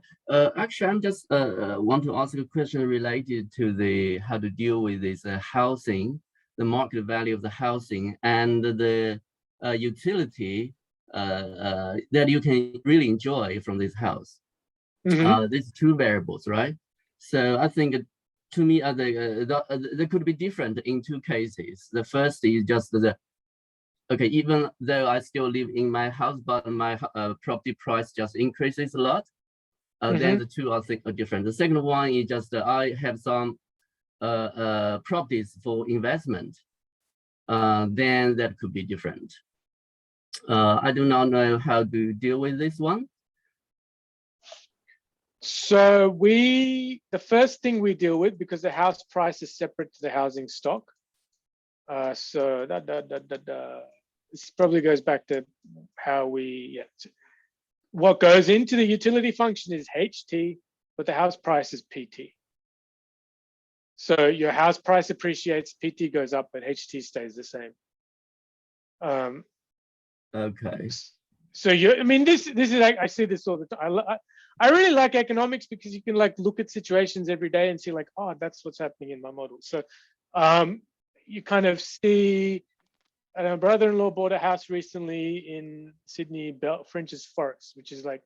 actually, I'm just want to ask a question related to the how to deal with this housing, the market value of the housing, and the utility that you can really enjoy from this house. These two variables, right? So I think, to me, they could be different in two cases. The first is just okay, even though I still live in my house, but my property price just increases a lot, then the two I think are different. The second one is just I have some properties for investment, then that could be different. I do not know how to deal with this one. So the first thing we deal with, because the house price is separate to the housing stock, so this probably goes back to how what goes into the utility function is HT, but the house price is PT. So your house price appreciates, PT goes up, but HT stays the same. Okay. So this is like, I see this all the time. I really like economics because you can like look at situations every day and see like, oh, that's what's happening in my model. So you kind of see, my brother-in-law bought a house recently in Sydney, French's Forest, which is like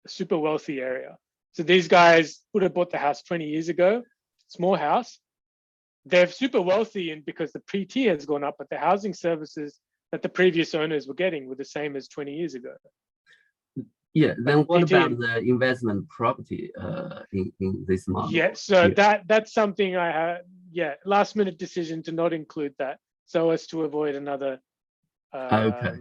a super wealthy area. So these guys would have bought the house 20 years ago, small house. They're super wealthy, and because the PT has gone up, but the housing services that the previous owners were getting were the same as 20 years ago. Yeah, then what about the investment property in this model? Yeah, so that's something I had, last minute decision to not include that, so as to avoid another. Okay.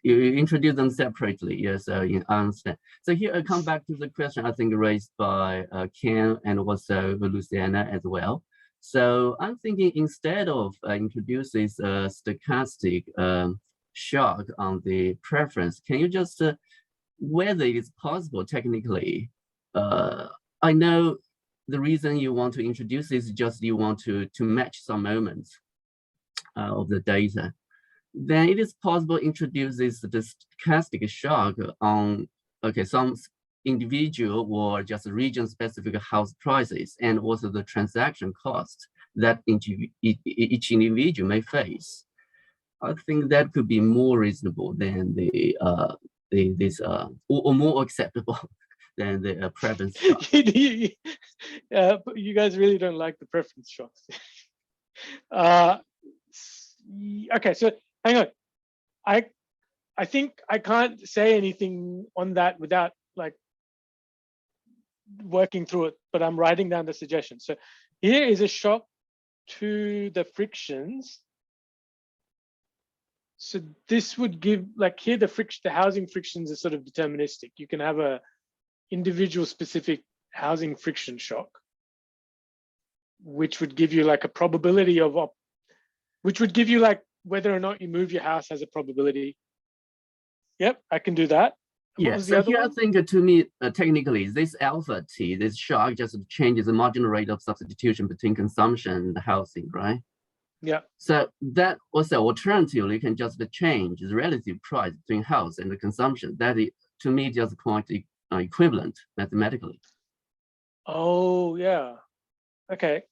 You introduce them separately. Yes, you understand. So here I come back to the question I think raised by Ken and also Luciana as well. So I'm thinking instead of introducing this stochastic shock on the preference, can you just whether it is possible technically? I know the reason you want to introduce this is just you want to match some moments of the data. Then it is possible to introduce this stochastic shock on some individual or just region-specific house prices, and also the transaction cost that each individual may face. I think that could be more reasonable than or more acceptable than the preference shock. But you guys really don't like the preference shocks. Okay, so hang on. I think I can't say anything on that without like working through it, but I'm writing down the suggestion. So here is a shock to the frictions. So this would give, like here, the housing frictions are sort of deterministic. You can have a individual specific housing friction shock, which would give you like a probability of, which would give you like whether or not you move your house has a probability. Yep, I can do that. Yeah, so here I think to me, technically, this alpha T, this shock just changes the marginal rate of substitution between consumption and housing, right? Yeah. So that also alternatively can just change the relative price between house and the consumption. That is, to me, just quite equivalent mathematically. Oh, yeah. Okay.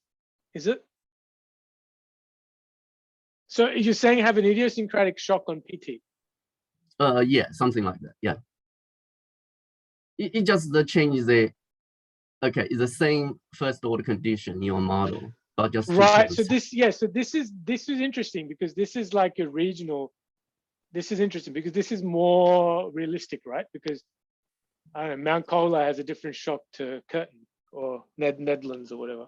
Is it? So you're saying have an idiosyncratic shock on PT? Yeah, something like that. Yeah. It just changes the, it's the same first order condition in your model, but just right. So this, so this is interesting because this is like a regional. This is interesting because this is more realistic, right? Because I don't know, Mount Cola has a different shock to Curtin or Netherlands or whatever.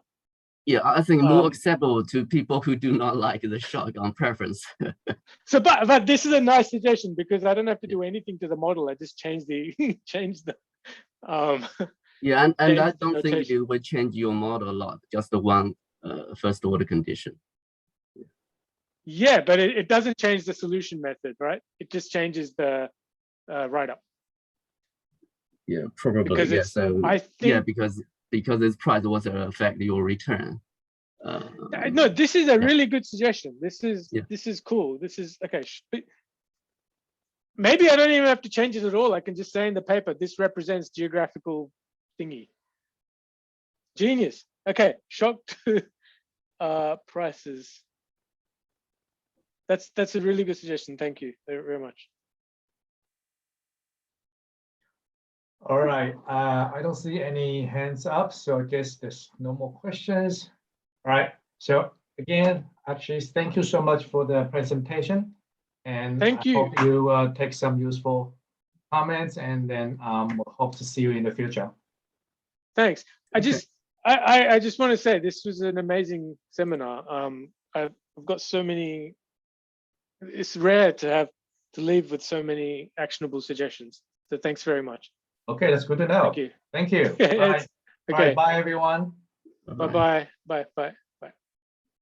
Yeah, I think more acceptable to people who do not like the shock on preference. So, but this is a nice suggestion because I don't have to do anything to the model. I just change the yeah, and I don't think it will change your model a lot. Just the one first order condition. Yeah, but it doesn't change the solution method, right? It just changes the write-up. Yeah, probably. Because Yeah, it's, so I think, yeah, because this price will affect your return. no, this is a really good suggestion. This is cool. This is okay. Maybe I don't even have to change it at all. I can just say in the paper, this represents geographical thingy. Genius. Okay, shock to prices. That's a really good suggestion. Thank you very much. All right, I don't see any hands up, so I guess there's no more questions. All right, so again, Akshay, thank you so much for the presentation. And thank you. Hope you take some useful comments, and then we'll hope to see you in the future. Thanks. I just want to say this was an amazing seminar. I've got so many. It's rare to leave with so many actionable suggestions. So thanks very much. Okay, that's good to know. Thank you. Thank you. Bye. Okay. Bye, everyone. Bye. Bye.